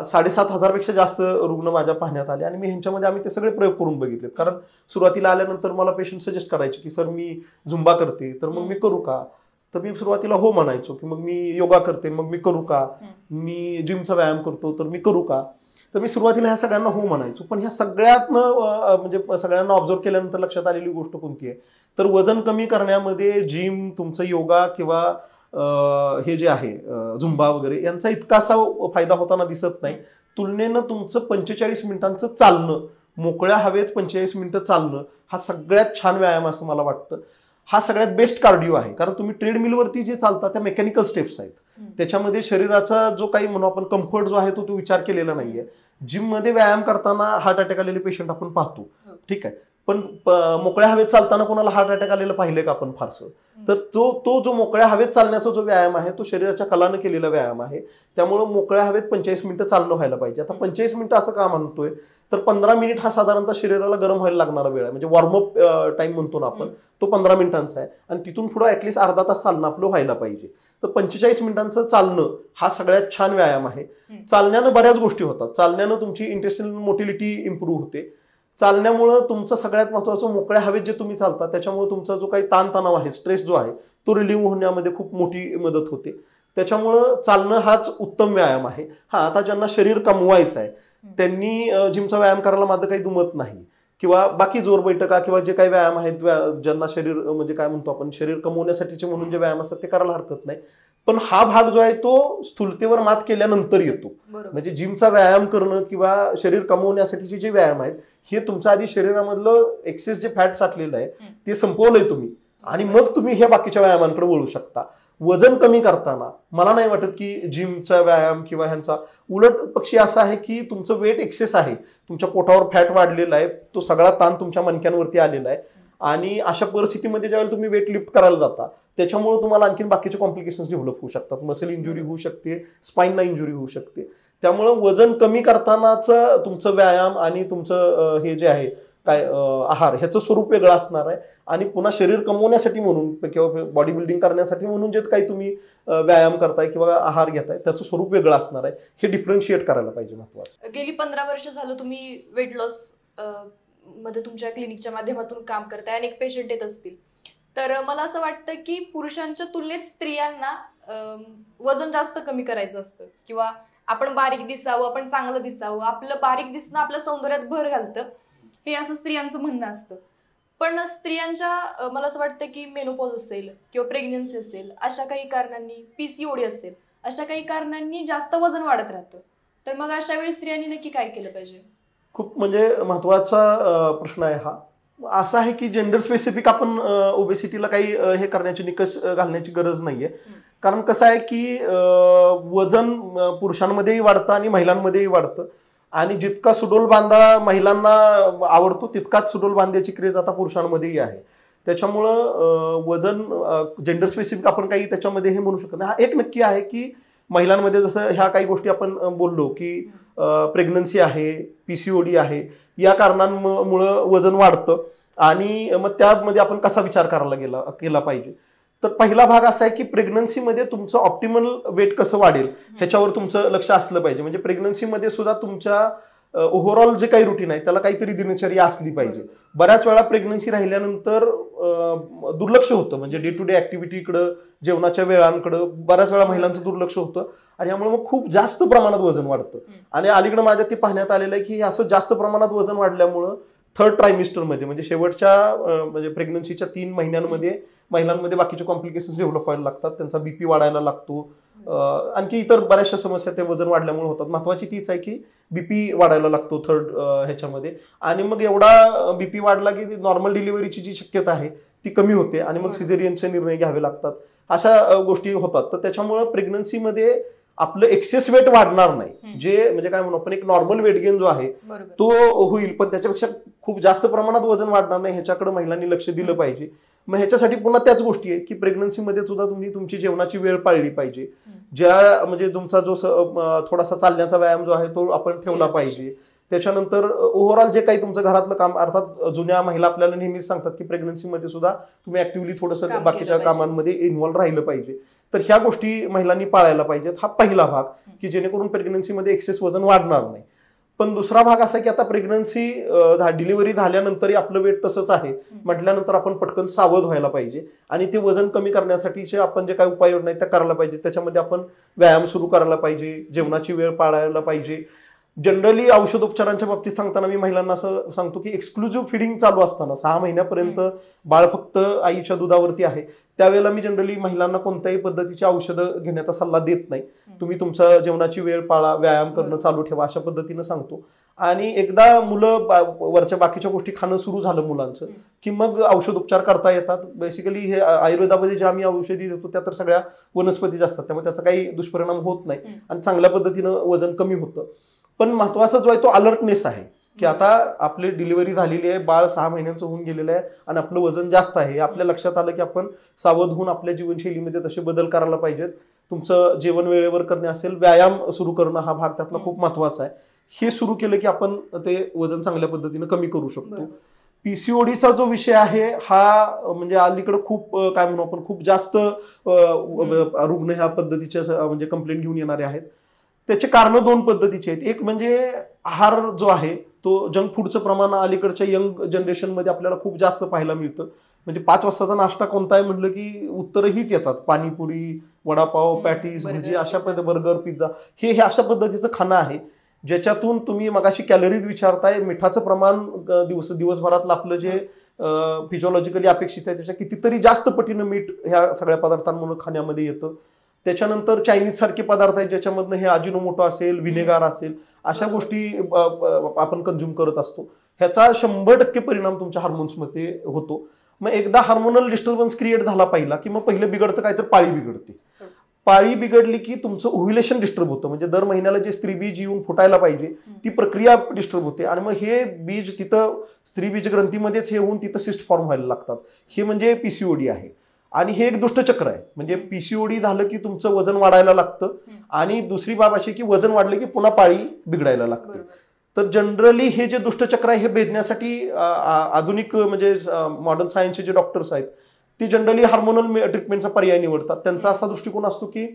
7,500पेक्षा जास्त रुग्ण माझ्या पाहण्यात आले आणि मी ह्यांच्यामध्ये आम्ही ते सगळे प्रयोग करून बघितलेत. कारण सुरुवातीला आल्यानंतर मला पेशंट सजेस्ट करायचे की सर मी झुंबा करते तर मग मी करू का? तर मी सुरुवातीला हो म्हणायचो की मग मी योगा करते मग मी करू का? मी जिमचा व्यायाम करतो तर मी करू का? तर मी सुरुवातीला ह्या सगळ्यांना हो म्हणायचो. पण ह्या सगळ्यातनं म्हणजे सगळ्यांना ऑब्झर्व केल्यानंतर लक्षात आलेली गोष्ट कोणती आहे तर वजन कमी करण्यामध्ये जिम, तुमचं योगा किंवा हे जे आहे झुंबा वगैरे यांचा इतकासा फायदा होताना दिसत नाही. तुलनेनं तुमचं 45 मिनिटांचं चालणं, मोकळ्या हवेत 45 मिनिटं चालणं हा सगळ्यात छान व्यायाम असं मला वाटतं. हा सगळ्यात बेस्ट कार्डिओ आहे. कारण तुम्ही ट्रेडमिलवरती जे चालता त्या मेकॅनिकल स्टेप्स आहेत, त्याच्यामध्ये शरीराचा जो काही म्हणू आपण कम्फर्ट जो आहे तो विचार केलेला नाहीये. जिममध्ये व्यायाम करताना हार्ट अटॅक आलेले पेशंट आपण पाहतो, ठीक आहे, पण मोकळ्या हवेत चालताना कोणाला हार्ट अटॅक आलेलं पाहिलं का आपण फारसं? तर तो जो मोकळ्या हवेत चालण्याचा जो व्यायाम आहे तो शरीराच्या कलानं केलेला व्यायाम आहे. त्यामुळे मोकळ्या हवेत 45 मिनिटं चालणं व्हायला पाहिजे. आता 45 मिनिटं असं का म्हणतोय तर 15 मिनिट हा साधारणतः शरीराला गरम व्हायला लागणारा वेळ आहे. म्हणजे वॉर्मअप टाइम म्हणतो ना आपण, तो 15 मिनिटांचा आहे आणि तिथून पुढे ऍटलीस्ट अर्धा तास चालणं आपलं व्हायला पाहिजे. तर 45 मिनिटांचं चालणं हा सगळ्यात छान व्यायाम आहे. चालण्यानं बऱ्याच गोष्टी होतात. चालण्यानं तुमची इंटेस्टिनल मोटिलिटी इम्प्रूव्ह होते. चालण्यामुळं तुमचं सगळ्यात महत्त्वाचं मोकळ्या हवेत जे तुम्ही चालता त्याच्यामुळे तुमचा जो काही ताणतणाव आहे, स्ट्रेस जो आहे तो रिलीव्ह होण्यामध्ये खूप मोठी मदत होते. त्याच्यामुळं चालणं हाच उत्तम व्यायाम आहे. हा, आता ज्यांना शरीर कमवायचं आहे त्यांनी जिमचा व्यायाम करायला माझं काही दुमत नाही, किंवा बाकी जोर बैठका किंवा जे काही व्यायाम आहेत ज्यांना शरीर म्हणजे काय म्हणतो आपण शरीर कमवण्यासाठीचे म्हणून जे व्यायाम असतात ते करायला हरकत नाही. पण हा भाग जो आहे तो स्थूलतेवर मात केल्यानंतर येतो. म्हणजे जिमचा व्यायाम करणं किंवा शरीर कमवण्यासाठीचे जे व्यायाम आहेत हे तुमच्या आधी शरीरामधलं एक्सेस जे फॅट साठलेलं आहे ते संपवलंय तुम्ही आणि मग तुम्ही हे बाकीच्या व्यायामांकडे वळू शकता. वजन कमी करताना मला नाही वाटत की जिमचा व्यायाम किंवा ह्यांचा, उलट पक्षी असा आहे की तुमचं वेट एक्सेस आहे, तुमच्या पोटावर फॅट वाढलेला आहे, तो सगळा ताण तुमच्या मणक्यांवरती आलेला आहे आणि अशा परिस्थितीमध्ये ज्यावेळेला तुम्ही वेट लिफ्ट करायला जाता त्याच्यामुळे तुम्हाला आणखी बाकीचे कॉम्प्लिकेशन्स डेव्हलप होऊ शकतात. मसल इंजुरी होऊ शकते, स्पाईनला इंजुरी होऊ शकते. त्यामुळं वजन कमी करतानाच तुमचं व्यायाम आणि तुमचं हे जे आहे काय आहार ह्याचं स्वरूप वेगळं असणार आहे. आणि पुन्हा शरीर कमवण्यासाठी म्हणून किंवा बॉडी बिल्डिंग करण्यासाठी म्हणून जे काही तुम्ही व्यायाम करताय किंवा आहार घेताय त्याचं स्वरूप वेगळं असणार आहे. हे डिफरन्शिएट करायला पाहिजे. महत्वाचं. गेली 15 वर्ष झालं तुम्ही वेट लॉस मध्ये तुमच्या क्लिनिकच्या माध्यमातून काम करताय, अनेक पेशंट येत असतील. तर मला असं वाटतं की पुरुषांच्या तुलनेत स्त्रियांना वजन जास्त कमी करायचं असतं किंवा आपण बारीक दिसावं, आपण चांगलं दिसावं, आपलं बारीक दिसणं आपल्या सौंदर्यात भर घालतं, हे असं स्त्रियांचं म्हणणं असतं. पण स्त्रियांच्या मला असं वाटतं की मेनोपॉज असेल किंवा प्रेग्नन्सी असेल, अशा काही कारणांनी, पीसीओडी असेल, अशा काही कारणांनी जास्त वजन वाढत राहतं. तर मग अशा वेळी स्त्रियांनी नक्की काय केलं पाहिजे? खूप म्हणजे महत्वाचा प्रश्न आहे हा. असं आहे की जेंडर स्पेसिफिक आपण ओबेसिटीला काही हे करण्याची निकष घालण्याची गरज नाहीये. कारण कसं आहे की वजन पुरुषांमध्येही वाढतं आणि महिलांमध्येही वाढतं. आणि जितका सुडोल बांधा महिलांना आवडतो तितकाच सुडोल बांध्याची क्रेज आता पुरुषांमध्येही आहे. त्याच्यामुळं वजन जेंडर स्पेसिफिक आपण काही त्याच्यामध्ये हे म्हणू शकत नाही. हा एक नक्की आहे की महिलांमध्ये जसं ह्या काही गोष्टी आपण बोललो की प्रेग्नन्सी आहे, पीसीओडी आहे, या कारणांमुळं वजन वाढतं. आणि मग त्यामध्ये आपण कसा विचार केला पाहिजे. तर पहिला भाग असा आहे की प्रेग्नन्सीमध्ये तुमचं ऑप्टिमल वेट कसं वाढेल ह्याच्यावर तुमचं लक्ष असलं पाहिजे. म्हणजे प्रेग्नन्सीमध्ये सुद्धा तुमच्या ओव्हरऑल जे काही रुटीन आहे त्याला काहीतरी दिनचर्या असली पाहिजे. बऱ्याच वेळा प्रेग्नन्सी राहिल्यानंतर दुर्लक्ष होतं, म्हणजे डे टू डे ऍक्टिव्हिटीकडं, जेवणाच्या वेळांकडं बऱ्याच वेळा महिलांचं दुर्लक्ष होतं आणि यामुळे मग खूप जास्त प्रमाणात वजन वाढतं. आणि अलीकडे माझ्या ते पाहण्यात आलेलं आहे की असं जास्त प्रमाणात वजन वाढल्यामुळं थर्ड ट्रायमिस्टरमध्ये म्हणजे शेवटच्या म्हणजे प्रेग्नन्सीच्या 3 महिन्यांमध्ये महिलांमध्ये बाकीचे कॉम्प्लिकेशन्स डेव्हलप व्हायला लागतात, त्यांचा बीपी वाढायला लागतो, आणखी इतर बऱ्याचशा समस्या ते वजन वाढल्यामुळे होतात. महत्वाची तीच आहे की बीपी वाढायला लागतो थर्ड ह्याच्यामध्ये. आणि मग एवढा बीपी वाढला की नॉर्मल डिलिव्हरीची जी शक्यता आहे ती कमी होते आणि मग सिझेरियनचे निर्णय घ्यावे लागतात. अशा गोष्टी होतात. तर त्याच्यामुळे प्रेग्नन्सीमध्ये आपलं एक्सेस वेट वाढणार नाही. जे म्हणजे काय म्हणू आपण एक नॉर्मल वेट गेन जो आहे तो होईल, पण त्याच्यापेक्षा खूप जास्त प्रमाणात वजन वाढणार नाही. ह्याच्याकडे महिलांनी लक्ष दिलं पाहिजे. मग ह्याच्यासाठी पुन्हा त्याच गोष्टी आहेत की प्रेग्नन्सीमध्ये सुद्धा तुम्ही तुमची जेवणाची वेळ पाळली पाहिजे. ज्या म्हणजे तुमचा जो थोडासा चालण्याचा व्यायाम जो आहे तो आपण ठेवला पाहिजे. त्याच्यानंतर ओव्हरऑल जे काही तुमचं घरातलं काम, अर्थात जुन्या महिला आपल्याला नेहमीच सांगतात की प्रेग्नन्सीमध्ये सुद्धा तुम्ही ऍक्टिव्हली थोडंसं बाकीच्या कामांमध्ये इन्व्हॉल्व्ह राहिलं पाहिजे. तर ह्या गोष्टी महिलांनी पाळायला पाहिजेत. हा पहिला भाग की जेणेकरून प्रेग्नन्सीमध्ये एक्सेस वजन वाढणार नाही. पण दुसरा भाग असा की आता प्रेग्नन्सी डिलिव्हरी झाल्यानंतरही आपलं वेट तसंच आहे म्हटल्यानंतर आपण पटकन सावध व्हायला पाहिजे आणि ते वजन कमी करण्यासाठीचे आपण जे काही उपाययोजना आहेत त्या करायला पाहिजे. त्याच्यामध्ये आपण व्यायाम सुरू करायला पाहिजे, जेवणाची वेळ पाळायला पाहिजे. जनरली औषधोपचारांच्या बाबतीत सांगताना मी महिलांना असं सांगतो की एक्सक्लुझिव्ह फिडिंग चालू असताना 6 महिन्यापर्यंत बाळ फक्त आईच्या दुधावरती आहे, त्यावेळेला मी जनरली महिलांना कोणत्याही पद्धतीची औषधं घेण्याचा सल्ला देत नाही. तुम्ही तुमचं जेवणाची वेळ पाळा, व्यायाम करणं चालू ठेवा, अशा पद्धतीनं सांगतो. आणि एकदा मुलं वरच्या बाकीच्या गोष्टी खाणं सुरू झालं मुलांचं की मग औषधोपचार करता येतात. बेसिकली हे आयुर्वेदामध्ये जे आम्ही औषधी देतो त्या तर सगळ्या वनस्पतीच असतात, त्यामुळे त्याचा काही दुष्परिणाम होत नाही आणि चांगल्या पद्धतीनं वजन कमी होतं. पण महत्वाचा जो आहे तो अलर्टनेस आहे की आता आपली डिलिव्हरी झालेली आहे, बाळ 6 महिन्यांचं होऊन गेलेलं आहे आणि आपलं वजन जास्त आहे. आपल्या लक्षात आलं की आपण सावध होऊन आपल्या जीवनशैलीमध्ये तसे बदल करायला पाहिजेत. तुमचं जेवण वेळेवर करणे असेल, व्यायाम सुरू करणं हा भाग त्यातला खूप महत्वाचा आहे. हे सुरू केलं की आपण ते वजन चांगल्या पद्धतीनं कमी करू शकतो. पीसीओडीचा जो विषय आहे हा म्हणजे अलीकडे खूप काय म्हणू आपण खूप जास्त रुग्ण ह्या पद्धतीच्या म्हणजे कंप्लेंट घेऊन येणारे आहेत. त्याचे कारण 2 पद्धतीचे आहेत. एक म्हणजे आहार जो आहे तो जंक फूडचं प्रमाण अलीकडच्या यंग जनरेशनमध्ये आपल्याला खूप जास्त पाहायला मिळतं. म्हणजे 5 वाजताचा नाश्ता कोणता आहे म्हटलं की उत्तरं हीच येतात, पाणीपुरी, वडापाव, पॅटीस, भजी, अशा बर्गर, पिझ्झा, हे अशा पद्धतीचं खाणं आहे ज्याच्यातून तुम्ही मगाशी कॅलरीज विचारताय, मिठाचं प्रमाण दिवसभरातलं आपलं जे फिजिओलॉजिकली अपेक्षित आहे त्याच्या कितीतरी जास्त पटीनं मीठ ह्या सगळ्या पदार्थांमुळे खाण्यामध्ये येतं. त्याच्यानंतर चायनीज सारखे पदार्थ आहेत ज्याच्यामधनं हे अजिनोमोटो असेल, व्हिनेगार असेल, अशा गोष्टी आपण कंझ्युम करत असतो. ह्याचा 100% परिणाम तुमच्या हार्मोन्समध्ये होतो. मग एकदा हार्मोनल डिस्टर्बन्स क्रिएट झाला पहिला की मग पहिलं बिघडतं काय तर पाळी बिघडते. पाळी बिघडली की तुमचं ओव्ह्युलेशन डिस्टर्ब होतं, म्हणजे दर महिन्याला जे स्त्री बीज येऊन फुटायला पाहिजे ती प्रक्रिया डिस्टर्ब होते आणि मग हे बीज तिथं स्त्री बीज ग्रंथीमध्येच हे होऊन तिथं सिस्ट फॉर्म व्हायला लागतात. हे म्हणजे पीसीओडी आहे. आणि हे एक दुष्टचक्र आहे. म्हणजे पीसीओडी झालं की तुमचं वजन वाढायला लागतं आणि दुसरी बाब अशी की वजन वाढलं की पुन्हा पाळी बिघडायला लागते. तर जनरली हे जे दुष्टचक्र आहे हे भेदण्यासाठी आधुनिक म्हणजे मॉडर्न सायन्सचे जे डॉक्टर्स आहेत ते जनरली हार्मोनल ट्रीटमेंटचा पर्याय निवडतात. त्यांचा असा दृष्टिकोन असतो की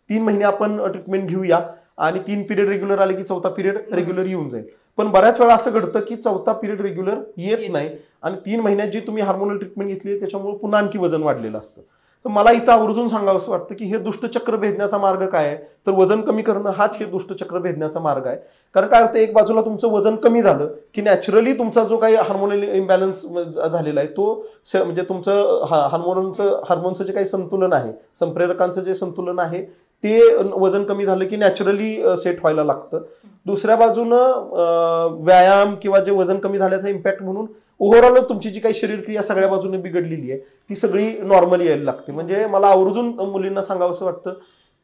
3 महिने आपण ट्रीटमेंट घेऊया आणि 3 पिरियड रेग्युलर आले की 4था पिरियड रेग्युलर येऊन जाईल. पण बऱ्याच वेळा असं घडतं की 4था पिरियड रेग्युलर येत नाही आणि 3 महिन्यात जी तुम्ही हार्मोनल ट्रीटमेंट घेतली त्याच्यामुळे पुन्हा आणखी वजन वाढलेलं असतं. तर मला इथं आवर्जून सांगावं असं वाटतं की हे दुष्टचक्र भेदण्याचा मार्ग काय आहे, तर वजन कमी करणं हाच हे दुष्टचक्र भेदण्याचा मार्ग आहे. कारण काय होतं, एक बाजूला तुमचं वजन कमी झालं की नॅचरली तुमचा जो काही हार्मोनल इम्बॅलन्स झालेला आहे तो म्हणजे तुमचं हार्मोनचं जे काही संतुलन आहे, संप्रेरकांचं जे संतुलन आहे ते वजन कमी झालं की नॅचरली सेट व्हायला लागतं. दुसऱ्या बाजूनं व्यायाम किंवा जे वजन कमी झाल्याचा इम्पॅक्ट म्हणून ओव्हरऑल तुमची जी काही शरीरक्रिया सगळ्या बाजूने बिघडलेली आहे ती सगळी नॉर्मली यायला लागते. म्हणजे मला आवर्जून मुलींना सांगावं असं वाटतं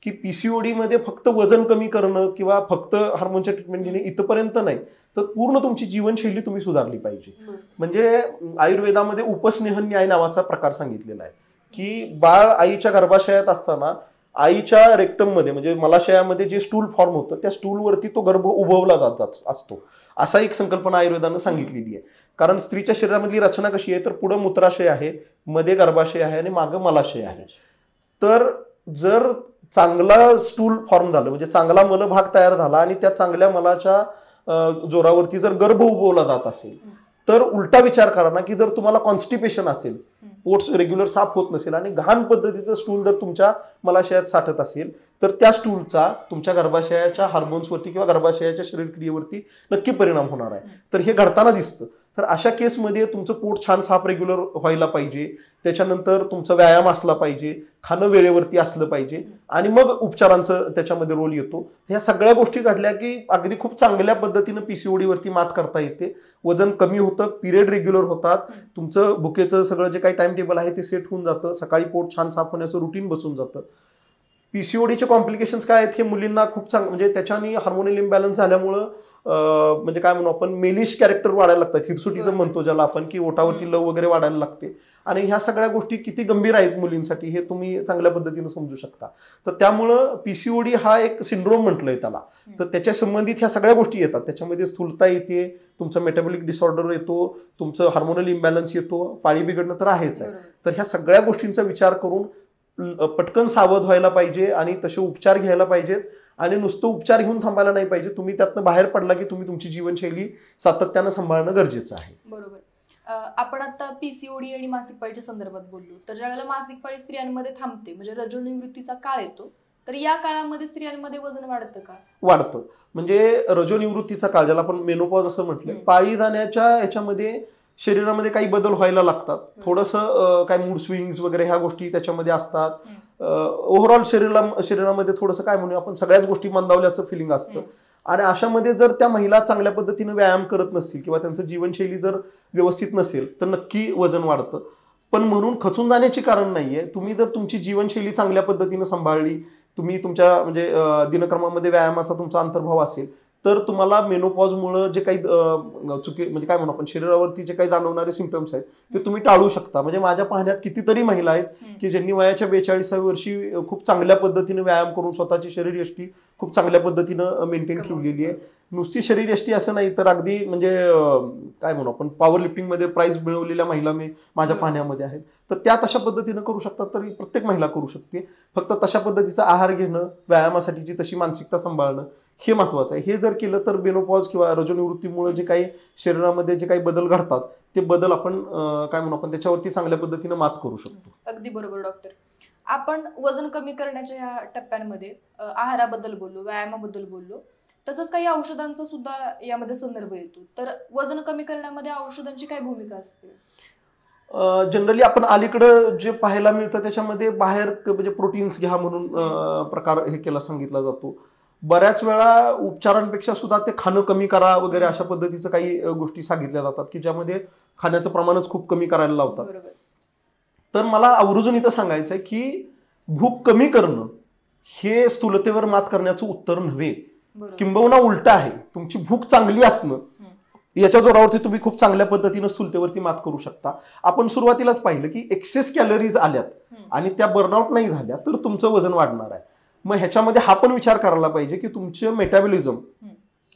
की पीसीओडी मध्ये फक्त वजन कमी करणं किंवा फक्त हार्मोनच्या ट्रीटमेंट घेणे इथपर्यंत नाही, तर पूर्ण तुमची जीवनशैली तुम्ही सुधारली पाहिजे. म्हणजे आयुर्वेदामध्ये उपस्नेह न्याय नावाचा प्रकार सांगितलेला आहे की बाळ आईच्या गर्भाशयात असताना आईच्या रेक्टम मध्ये म्हणजे मलाशयामध्ये जे स्टूल फॉर्म होतं त्या स्टूलवरती तो गर्भ उभवला जात असतो, असा एक संकल्पना आयुर्वेदानं सांगितलेली आहे. कारण स्त्रीच्या शरीरामधली रचना कशी आहे, तर पुढे मूत्राशय आहे, मध्ये गर्भाशय आहे आणि मागं मलाशय आहे. तर जर चांगला स्टूल फॉर्म झालं म्हणजे चांगला मलभाग तयार झाला आणि त्या चांगल्या मलाच्या जोरावरती जर गर्भ उभवला जात असेल, तर उलटा विचार करा ना की जर तुम्हाला कॉन्स्टिपेशन असेल, पोट रेग्युलर साफ होत नसेल आणि घाण पद्धतीचं स्टूल जर तुमच्या मलाशयात साठत असेल, तर त्या स्टूलचा तुमच्या गर्भाशयाच्या हार्मोन्सवरती किंवा गर्भाशयाच्या शरीरक्रियेवरती नक्की परिणाम होणार आहे. तर हे घडताना दिसतं. तर अशा केसमध्ये तुमचं पोट छान साफ रेग्युलर व्हायला पाहिजे, त्याच्यानंतर तुमचा व्यायाम असला पाहिजे, खाणं वेळेवरती असलं पाहिजे आणि मग उपचारांचं त्याच्यामध्ये रोल येतो. ह्या सगळ्या गोष्टी घडल्या की अगदी खूप चांगल्या पद्धतीनं पीसीओडीवरती मात करता येते. वजन कमी होतं, पिरियड रेग्युलर होतात, तुमचं भुकेचं सगळं जे काही टाइम टेबल आहे ते सेट होऊन जातं, सकाळी पोट छान साफ होण्याचं रुटीन बसून जातं. पीसीओडीचे कॉम्प्लिकेशन्स काय आहेत हे मुलींना खूप म्हणजे त्याच्याने हार्मोनल इम्बॅलन्स झाल्यामुळं म्हणजे काय म्हणू आपण मेलिश कॅरेक्टर वाढायला लागतात, हिरसुटिझम म्हणतो ज्याला आपण, की ओठावरती लव वगैरे वाढायला लागते. आणि ह्या सगळ्या गोष्टी किती गंभीर आहेत मुलींसाठी हे तुम्ही चांगल्या पद्धतीने समजू शकता. तर त्यामुळं पीसीओडी हा एक सिंड्रोम म्हटलंय त्याला, तर त्याच्या संबंधित ह्या सगळ्या गोष्टी येतात. त्याच्यामध्ये स्थूलता येते, तुमचं मेटाबॉलिक डिसऑर्डर येतो, तुमचं हार्मोनल इम्बॅलन्स येतो, पाळी बिघडणं तर आहेच आहे. तर ह्या सगळ्या गोष्टींचा विचार करून पटकन सावध व्हायला पाहिजे आणि तसे उपचार घ्यायला पाहिजेत. आणि नुसतं उपचार घेऊन थांबायला नाही पाहिजे. तुम्ही त्यातनं बाहेर पडला की तुम्ही तुमची जीवनशैली सातत्यानं सांभाळणं गरजेचं आहे. बरोबर. आपण आता पीसीओडी आणि मासिक पाळीच्या संदर्भात बोललो, तर ज्यावेळेला मासिक पाळी स्त्रियांमध्ये थांबते म्हणजे रजोनिवृत्तीचा काळ येतो, तर या काळामध्ये स्त्रियांमध्ये वजन वाढतं का? वाढतं. म्हणजे रजोनिवृत्तीचा काळ ज्याला आपण मेनोपॉज असं म्हटलं, पाळी जाण्याच्या याच्यामध्ये शरीरामध्ये काही बदल व्हायला लागतात. थोडंसं काय मूड स्विंग्स वगैरे ह्या गोष्टी त्याच्यामध्ये असतात. ओव्हरऑल शरीरामध्ये थोडंसं काय म्हणूया आपण सगळ्याच गोष्टी मंदावल्याचं फिलिंग असतं. आणि अशामध्ये जर त्या महिला चांगल्या पद्धतीने व्यायाम करत नसतील किंवा त्यांचं जीवनशैली जर व्यवस्थित नसेल तर नक्की वजन वाढतं. पण म्हणून खचून जाण्याची कारण नाहीये. तुम्ही जर तुमची जीवनशैली चांगल्या पद्धतीने सांभाळली, तुम्ही तुमच्या म्हणजे दिनक्रमामध्ये व्यायामाचा तुमचा अंतर्भाव असेल, तर तुम्हाला मेनोपॉजमुळं जे काही म्हणजे काय म्हणू आपण शरीरावरती जे काही जाणवणारे सिम्पटम्स आहेत ते तुम्ही टाळू शकता. म्हणजे माझ्या पाहण्यात कितीतरी महिला आहेत की ज्यांनी वयाच्या 42व्या वर्षी खूप चांगल्या पद्धतीने व्यायाम करून स्वतःची शरीरयष्टी खूप चांगल्या पद्धतीनं मेंटेन ठेवलेली आहे. नुसती शरीरयष्टी असं नाही तर अगदी म्हणजे काय म्हणू आपण पॉवर लिफ्टिंगमध्ये प्राइज मिळवलेल्या महिला मी माझ्या पाहण्यामध्ये आहेत. तर त्या तशा पद्धतीनं करू शकतात, तरी प्रत्येक महिला करू शकते. फक्त तशा पद्धतीचा आहार घेणं, व्यायामासाठीची तशी मानसिकता सांभाळणं हे महत्वाचं आहे. हे जर केलं तर मेनोपॉज किंवा रजोनिवृत्तीमुळे जे काही शरीरामध्ये जे काही बदल घडतात ते बदल आपण काय म्हणू आपण त्याच्यावरती चांगल्या पद्धतीनं मात करू शकतो. अगदी बरोबर डॉक्टर. आपण वजन कमी करण्याच्या ह्या टप्प्यांमध्ये आहाराबद्दल बोललो, व्यायामाबद्दल बोललो, तसंच काही औषधांचा सुद्धा यामध्ये संदर्भ येतो. तर वजन कमी करण्यामध्ये औषधांची काय भूमिका असते? जनरली आपण अलीकडं जे पाहायला मिळतं त्याच्यामध्ये बाहेर म्हणजे प्रोटीन्स घ्या म्हणून प्रकार हे केला सांगितला जातो. बऱ्याच वेळा उपचारांपेक्षा सुद्धा ते खाणं कमी करा वगैरे अशा पद्धतीचं काही गोष्टी सांगितल्या जातात की ज्यामध्ये खाण्याचं प्रमाणच खूप कमी करायला लावतात. तर मला आवर्जून इथं सांगायचं आहे की भूक कमी करणं हे स्थूलतेवर मात करण्याचं उत्तर नव्हे, किंबहुना उलट आहे. तुमची भूक चांगली असणं याच्या जोरावरती तुम्ही खूप चांगल्या पद्धतीनं स्थूलतेवरती मात करू शकता. आपण सुरुवातीलाच पाहिलं की एक्सेस कॅलरीज आल्यात आणि त्या बर्नआउट नाही झाल्या तर तुमचं वजन वाढणार आहे. मग ह्याच्यामध्ये हा पण विचार करायला पाहिजे की तुमचं मेटाबॉलिझम,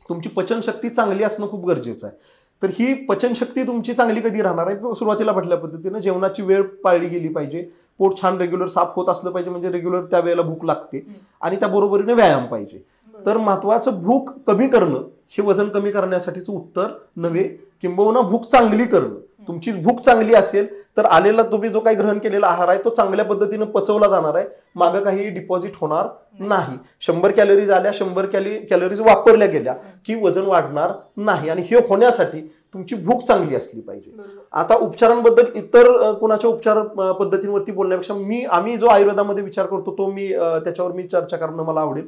तुमची पचनशक्ती चांगली असणं खूप गरजेचं आहे. तर ही पचनशक्ती तुमची चांगली कधी राहणार आहे? सुरुवातीला म्हटल्या पद्धतीनं जेवणाची वेळ पाळली गेली पाहिजे, पोट छान रेग्युलर साफ होत असलं पाहिजे म्हणजे रेग्युलर त्या वेळेला भूक लागते आणि त्या बरोबरीने व्यायाम पाहिजे. तर महत्वाचं भूक कमी करणं हे वजन कमी करण्यासाठीचं उत्तर नव्हे किंबहुना भूक चांगली करणं. तुमची भूक चांगली असेल तर आलेला तुम्ही जो काही ग्रहण केलेला आहार आहे तो चांगल्या पद्धतीने पचवला जाणार आहे, मागं काही डिपॉझिट होणार नाही. 100 कॅलरीज आल्या, 100 कॅलरीज वापरल्या गेल्या की वजन वाढणार नाही. आणि हे होण्यासाठी तुमची भूक चांगली असली पाहिजे. आता उपचारांबद्दल इतर कोणाच्या उपचार पद्धतींवरती बोलण्यापेक्षा आम्ही जो आयुर्वेदामध्ये विचार करतो तो त्याच्यावर मी चर्चा करणं मला आवडेल.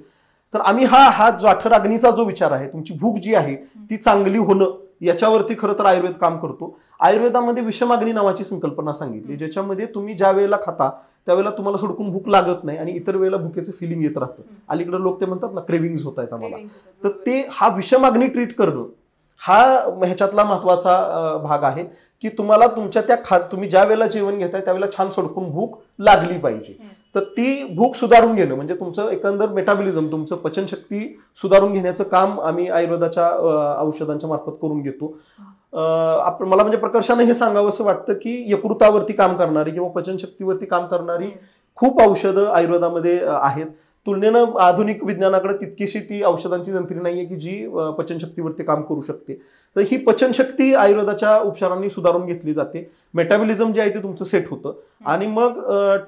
तर आम्ही हा जाठराग्नीचा जो विचार आहे, तुमची भूक जी आहे ती चांगली होणं, याच्यावरती खरं तर आयुर्वेद काम करतो. आयुर्वेदामध्ये विषमाग्नी नावाची संकल्पना सांगितली, ज्याच्यामध्ये तुम्ही ज्या वेळेला खाता त्यावेळेला तुम्हाला सोडकून भूक लागत नाही आणि इतर वेळेला भूकेचं फिलिंग येत राहतं. अलीकडे लोक ते म्हणतात ना, क्रेविंग्स होत आहेत आम्हाला. तर ते हा विषमाग्नी ट्रीट करणं हा ह्याच्यातला महत्वाचा भाग आहे की तुम्हाला तुमच्या तुम्ही ज्या वेळेला जेवण घेताय त्यावेळेला छान सडकून भूक लागली पाहिजे. तर ती भूक सुधारून घेणं म्हणजे तुमचं एकंदर मेटाबॉलिझम, तुमचं पचनशक्ती सुधारून घेण्याचं काम आम्ही आयुर्वेदाच्या औषधांच्या मार्फत करून घेतो. मला म्हणजे प्रकर्षाने हे सांगावं असं वाटतं की यकृतावरती काम करणारी किंवा पचनशक्तीवरती काम करणारी खूप औषधं आयुर्वेदामध्ये आहेत. तुलनेनं आधुनिक विज्ञानाकडे तितकीशी ती औषधांची जंत्री नाहीये की जी पचनशक्तीवरती काम करू शकते. तर ही पचनशक्ती आयुर्वेदाच्या उपचारांनी सुधारून घेतली जाते. मेटाबॉलिझम जे आहे ते तुमचं सेट होतं आणि मग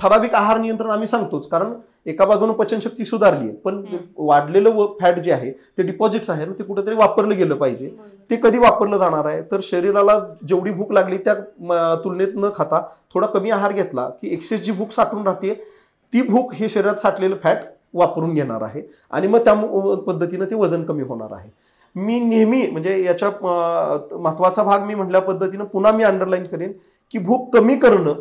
ठराविक आहार नियंत्रण आम्ही सांगतोच, कारण एका बाजूने पचनशक्ती सुधारली आहे पण वाढलेलं फॅट जे आहे ते डिपॉझिट्स आहे ना, ते कुठेतरी वापरलं गेलं पाहिजे. ते कधी वापरलं जाणार आहे तर शरीराला जेवढी भूक लागली त्या तुलनेत न खाता थोडा कमी आहार घेतला की एक्सेस जी भूक साठून राहते ती भूक हे शरीरात साठलेलं फॅट वापरून घेणार आहे आणि मग त्या पद्धतीनं ते वजन कमी होणार आहे. मी नेहमी म्हणजे याच्या महत्वाचा भाग मी म्हटल्या पद्धतीनं पुन्हा मी अंडरलाईन करेन की भूक कमी करणं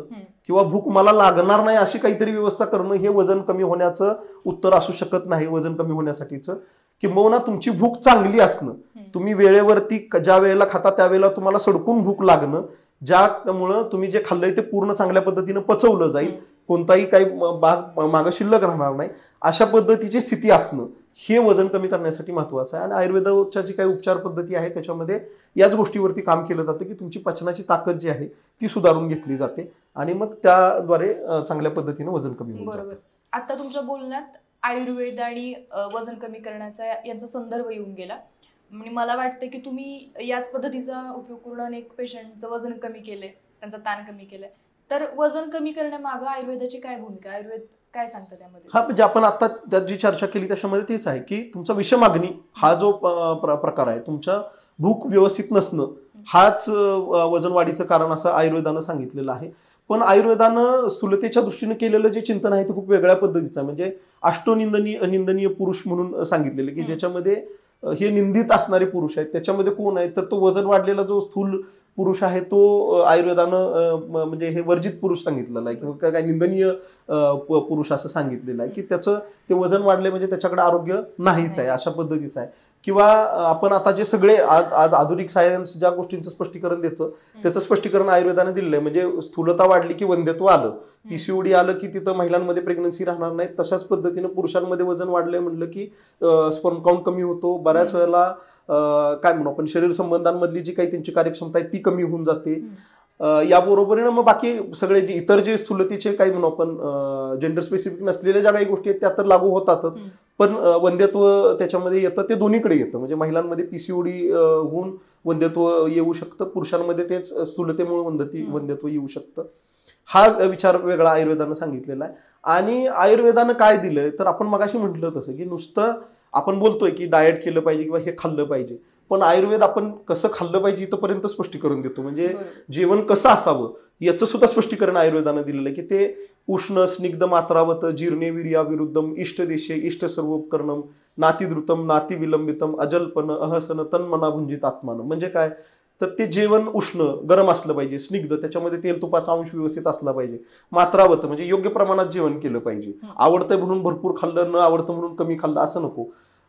किंवा भूक मला लागणार नाही अशी काहीतरी व्यवस्था करणं हे वजन कमी होण्याचं उत्तर असू शकत नाही. वजन कमी होण्यासाठीचं किंबहुना तुमची भूक चांगली असणं, तुम्ही वेळेवरती ज्या वेळेला खाता त्यावेळेला तुम्हाला सडकून भूक लागणं, ज्यामुळं तुम्ही जे खाल्लंय ते पूर्ण चांगल्या पद्धतीनं पचवलं जाईल, कोणताही काही भाग मागं शिल्लक राहणार नाही, अशा पद्धतीची स्थिती असणं हे वजन कमी करण्यासाठी महत्वाचं आहे. आणि आयुर्वेदाच्या जी काही उपचार पद्धती आहे त्याच्यामध्ये याच गोष्टीवरती काम केलं जातं की तुमची पचनाची ताकद जी आहे ती सुधारून घेतली जाते आणि मग त्याद्वारे चांगल्या पद्धतीने वजन कमी होतं. बरोबर. आता तुमच्या बोलण्यात आयुर्वेद आणि वजन कमी करण्याचा यांचा संदर्भ येऊन गेला. म्हणजे मला वाटतं की तुम्ही याच पद्धतीचा उपयोग करून अनेक पेशंटचं वजन कमी केलंय, त्यांचा ताण कमी केलाय. तर वजन कमी करण्यामागं आयुर्वेदाची काय भूमिका, आयुर्वेद काय सांगतं त्यामध्ये? हा म्हणजे आपण आता त्यात जी चर्चा केली त्याच्यामध्ये तेच आहे की तुमचा विषमाग्नी हा जो प्रकार आहे, तुमच्या भूक व्यवस्थित नसणं हाच वजन वाढीचं कारण असं आयुर्वेदानं सांगितलेलं आहे. पण आयुर्वेदानं स्थूलतेच्या दृष्टीने केलेलं जे चिंतन आहे ते खूप वेगळ्या पद्धतीचं आहे. म्हणजे अनिंदनीय पुरुष म्हणून सांगितलेलं की ज्याच्यामध्ये हे निंदित असणारे पुरुष आहेत. त्याच्यामध्ये कोण आहे तर तो वजन वाढलेला जो स्थूल पुरुष आहे तो आयुर्वेदानं म्हणजे हे वर्जित पुरुष सांगितलेला आहे किंवा काय निंदनीय पुरुष असं सांगितलेलं आहे की त्याचं ते वजन वाढले म्हणजे त्याच्याकडे आरोग्य नाहीच आहे, अशा पद्धतीचं आहे. किंवा आपण आता जे सगळे आज आधुनिक सायन्स ज्या गोष्टींचं स्पष्टीकरण देतं त्याचं स्पष्टीकरण आयुर्वेदाने दिलेलं आहे. म्हणजे स्थूलता वाढली की वंध्यत्व आलं, पीसीओडी आलं की तिथं महिलांमध्ये प्रेग्नन्सी राहणार नाही. तशाच पद्धतीनं पुरुषांमध्ये वजन वाढलंय म्हणलं की स्पर्म काउंट कमी होतो. बऱ्याच वेळेला काय म्हणू आपण शरीर संबंधांमधली जी काही त्यांची कार्यक्षमता आहे ती कमी होऊन जाते. याबरोबरीनं मग बाकी सगळे जे इतर जे स्थूलतेचे काही म्हणू आपण जेंडर स्पेसिफिक नसलेल्या ज्या काही गोष्टी आहेत त्या तर लागू होतातच, पण वंध्यत्व त्याच्यामध्ये येतं, ते दोन्हीकडे येतं. म्हणजे महिलांमध्ये पीसीओडी होऊन वंध्यत्व येऊ शकतं, पुरुषांमध्ये तेच स्थूलतेमुळे वंध्यत्व येऊ शकतं. हा विचार वेगळा आयुर्वेदानं सांगितलेला आहे. आणि आयुर्वेदानं काय दिलंय तर आपण मगाशी म्हटलं तसं की नुसतं आपण बोलतोय की डाएट केलं पाहिजे किंवा हे खाल्लं पाहिजे, पण आयुर्वेद आपण कसं खाल्लं पाहिजे इथंपर्यंत स्पष्टीकरण देतो. म्हणजे जेवण कसं असावं याचं सुद्धा स्पष्टीकरण आयुर्वेदानं दिलेलं आहे की ते उष्ण स्निग्ध मात्रावत जीर्णे वीर्या विरुद्धम इष्ट देशे इष्ट सर्वोपकरणम नातिद्रुतम नाति विलंबितम अजल्पन अहसन तन्मना भुंजित आत्मान. म्हणजे काय तर ते जेवण उष्ण गरम असलं पाहिजे, स्निग्ध त्याच्यामध्ये तेल तुपाचा अंश व्यवस्थित असला पाहिजे, मात्रावत म्हणजे योग्य प्रमाणात जेवण केलं पाहिजे. आवडतंय म्हणून भरपूर खाल्लं, न आवडतं म्हणून कमी खाल्लं असं नको.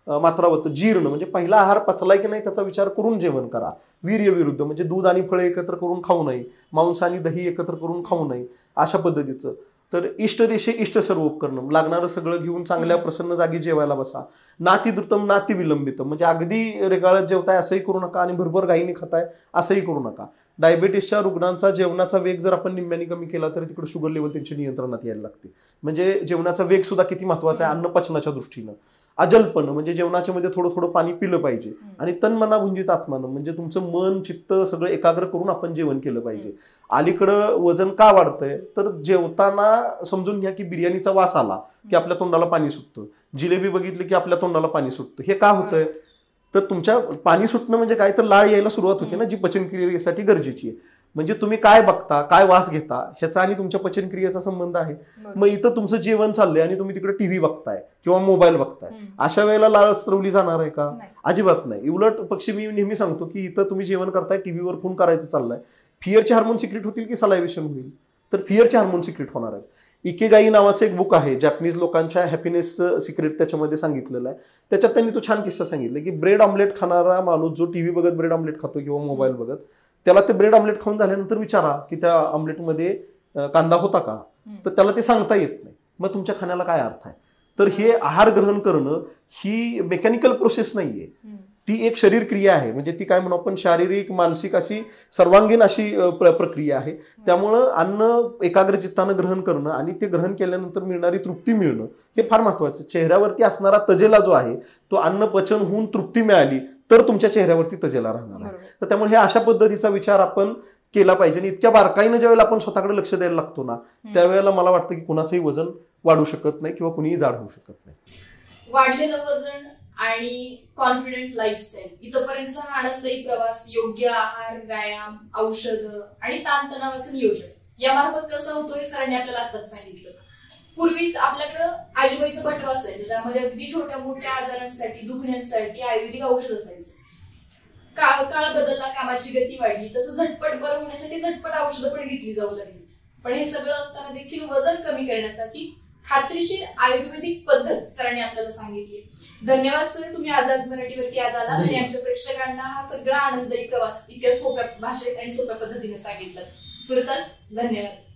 मात्रावत जीर्ण म्हणजे पहिला आहार पचलाय की नाही त्याचा विचार करून जेवण करा. वीर्य विरुद्ध म्हणजे दूध आणि फळे एकत्र करून खाऊ नये, मांस आणि दही एकत्र करून खाऊ नये, अशा पद्धतीचं. तर इष्ट देशे इष्ट सर्वोपकरणम लागणारं सगळं घेऊन चांगल्या प्रसन्न जागी जेवायला बसा. नाती द्रुतम नाती विलंबितम म्हणजे अगदी रेगाळत जेवताय असंही करू नका आणि भरभर घाईने खाताय असंही करू नका. डायबिटीसच्या रुग्णांचा जेवणाचा वेग जर आपण निम्म्याने कमी केला तर तिकडे शुगर लेवल त्यांच्या नियंत्रणात यायला लागते. म्हणजे जेवणाचा वेग सुद्धा किती महत्वाचा आहे अन्न पचनाच्या दृष्टीनं. अजलपण म्हणजे जेवणाच्या मध्ये थोडं थोडं पाणी पिलं पाहिजे. आणि तन्मना भुंजित आत्मानं म्हणजे तुमचं मन चित्त सगळं एकाग्र करून आपण जेवण केलं पाहिजे. अलीकडं वजन का वाढतंय तर जेवताना समजून घ्या की बिर्याणीचा वास आला की आपल्या तोंडाला पाणी सुटतं, जिलेबी बघितली की आपल्या तोंडाला पाणी सुटतं. हे का होतंय तर तुमच्या पाणी सुटणं म्हणजे काय तर लाळ यायला सुरुवात होते ना, जी पचनक्रियेसाठी गरजेची आहे. म्हणजे तुम्ही काय बघता काय वास घेता ह्याचा आणि तुमच्या पचनक्रियेचा संबंध आहे. मग इथं तुमचं जेवण चाललंय आणि तुम्ही तिकडे टीव्ही बघताय किंवा मोबाईल बघताय, अशा वेळेला लाळ स्त्रवली जाणार आहे का? अजिबात नाही. उलट पक्षी मी नेहमी सांगतो की इथं तुम्ही जेवण करताय, टीव्हीवर फोन करायचं चाललंय, फिअरचे हार्मोन सिक्रेट होतील की सलायव्हेशन होईल? तर फिअरचे हार्मोन सिक्रेट होणार आहेत. इकेगाई नावाचं एक बुक आहे, जॅपनीज लोकांच्या हॅपीनेस सिक्रेट त्याच्यामध्ये सांगितलेलं आहे. त्याच्यात त्यांनी तो छान किस्सा सांगितला की ब्रेड ऑमलेट खाणारा माणूस जो टीव्ही बघत ब्रेड ऑमलेट खातो किंवा मोबाईल बघत, त्याला ते ब्रेड ऑमलेट खाऊन झाल्यानंतर विचारा की त्या ऑमलेटमध्ये कांदा होता का, तर त्याला ते सांगता येत नाही. मग तुमच्या खाण्याला काय अर्थ आहे? तर हे आहार ग्रहण करणं ही मेकॅनिकल प्रोसेस नाहीये, ती एक शरीर क्रिया आहे. म्हणजे ती काय म्हणू आपण शारीरिक मानसिक अशी सर्वांगीण अशी प्रक्रिया आहे. त्यामुळं अन्न एकाग्र चित्तानं ग्रहण करणं आणि ते ग्रहण केल्यानंतर मिळणारी तृप्ती मिळणं हे फार महत्वाचं. चेहऱ्यावरती असणारा तजेला जो आहे तो अन्न पचन होऊन तृप्ती मिळाली तर तुमच्या चेहऱ्यावरती तजेला राहणार आहे. तर त्यामुळे हे अशा पद्धतीचा विचार आपण केला पाहिजे. आणि इतक्या बारकाईनं ज्यावेळेला आपण स्वतःकडे लक्ष द्यायला लागतो ना, त्यावेळेला मला वाटतं की कुणाचंही वजन वाढू शकत नाही किंवा कुणीही जाड होऊ शकत नाही. वाढलेलं वजन आणि कॉन्फिडंट लाईफस्टाईल इथपर्यंतचा हा आनंददायी प्रवास योग्य आहार, व्यायाम, औषधं आणि ताणतणावाचं नियोजन यामार्फत कसं होतं हे सरांनी आपल्याला आताच सांगितलं. पूर्वीच आपल्याकडं आजीबाईचं बटवं असायचं ज्यामध्ये अगदी छोट्या मोठ्या आजारांसाठी दुखण्यांसाठी आयुर्वेदिक औषध असायचं. काळ बदलला, कामाची गती वाढली, तसं झटपट बरं होण्यासाठी झटपट औषधं पण घेतली जाऊ लागली. पण हे सगळं असताना देखील वजन कमी करण्यासाठी खात्रीशीर आयुर्वेदिक पद्धत सरांनी आपल्याला सांगितली. धन्यवाद सर, तुम्ही आझाद मराठीवरती आज आला आणि आमच्या प्रेक्षकांना हा सगळा आनंददायी प्रवास इतक्या सोप्या भाषेत आणि सोप्या पद्धतीने सांगितलं. तुर्तास धन्यवाद.